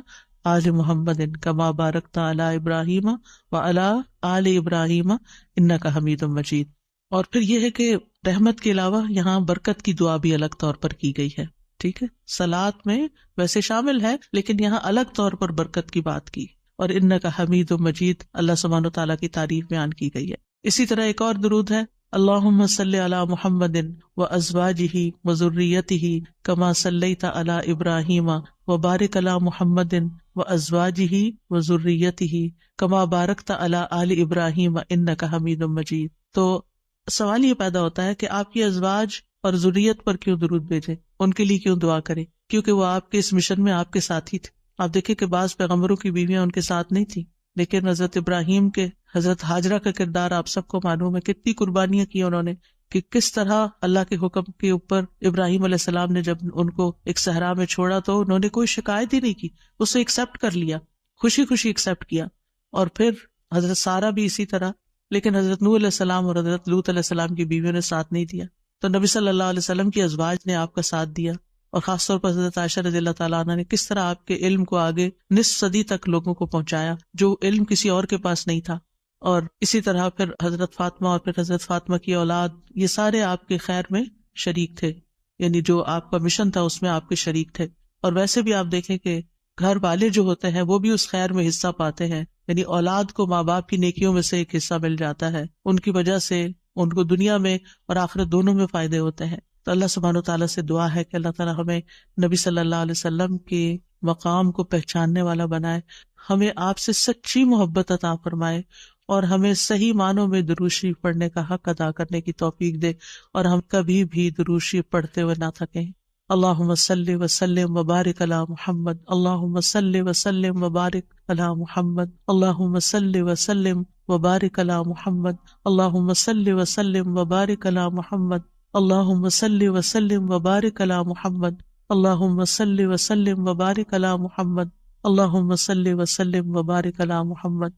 آل محمد کما بارکت علی ابراہیم وعلی آل ابراہیم انک حمید مجید. اور پھر یہ ہے کہ رحمت کے علاوہ یہاں برکت کی دعا بھی الگ طور پر کی گئی ہے. ٹھیک ہے، صلاۃ میں ویسے شامل ہے لیکن یہاں الگ طور پر برکت کی بات کی. اور انک حمید مجید اللہ سبحانہ و تعالیٰ کی تعریف بیان کی گئی ہے. اسی طرح ایک اور درود ہے اللہم صلی علی محمد وازواجہ وذریتہ کما صلیت علی ابراہیم وبارک علی محمد وازواجہ وذریتہ کما بارکت علی آل ابراہیم انک حمید مجید. تو سوال یہ پیدا ہوتا ہے کہ آپ کی ازواج اور ذریت پر کیوں درود بھیجیں، ان کے لیے کیوں دعا کریں؟ کیونکہ وہ آپ کے اس مشن میں آپ کے ساتھ ہی تھے. آپ دیکھیں کہ بعض پیغمبروں کی بیویاں ان کے ساتھ نہیں تھیں، لیکن حضرت ابراہیم کے، حضرت ہاجرہ کا کردار آپ سب کو معلوم ہے، کتنی قربانیاں کی انہوں نے، کہ کس طرح اللہ کے حکم کے اوپر ابراہیم علیہ السلام نے جب ان کو ایک صحرا میں چھوڑا تو انہوں نے کوئی شکایت ہی نہیں کی، اسے ایکسپٹ کر لیا، خوشی خوشی ایکسپٹ کیا. اور پھر حضرت سارہ بھی اسی طرح، لیکن حضرت نوح علیہ السلام اور حضرت لوط علیہ السلام کی بیویوں نے ساتھ نہیں دیا. تو نبی صلی اللہ علیہ وسلم کی ازواج نے آپ کا ساتھ دیا، اور خاص طور پر حضرت عائشہ رضی اللہ تعالیٰ عنہ نے کس طرح آپ کے علم کو آگے نصف صدی تک لوگوں کو پہنچایا جو علم کسی اور کے پاس نہیں تھا. اور اسی طرح پھر حضرت فاطمہ اور پھر حضرت فاطمہ کی اولاد، یہ سارے آپ کے خیر میں شریک تھے، یعنی جو آپ کا مشن تھا اس میں آپ کے شریک تھے. اور ویسے بھی آپ دیکھیں کہ گھر والے جو ہوتے ہیں وہ بھی اس خیر میں حصہ پاتے ہیں، یعنی اولاد کو ماں باپ کی نیکیوں میں سے ایک حصہ مل جاتا ہے، ان کی وجہ سے ان کو دنیا میں اور آخرت دونوں میں فائدے ہوتے ہیں. تو اللہ سبحانہ و تعالیٰ سے دعا ہے کہ اللہ تعالیٰ ہمیں نبی صلی اللہ علیہ وسلم کے مقام کو پہچاننے والا بنائے، ہمیں آپ سے سچی محبت عطا فرمائے، اور ہمیں صحیح معنوں میں درود شریف پڑھنے کا حق ادا کرنے کی توفیق دے، اور ہم کبھی بھی درود شریف پڑھتے ہوئے نہ تھکیں. اللہم صلی وسلم وبارک علی محمد، اللہم صلی وسلم وبارک علی محمد، اللہم صلی وسلم وبارک علی محمد، اللہم صلی وسلم وبارک علی محمد، اللہم صلی وسلم وبارک علی محمد، اللہم صلی وسلم وبارک علی محمد، اللہم صلی وسلم وبارک علی محمد.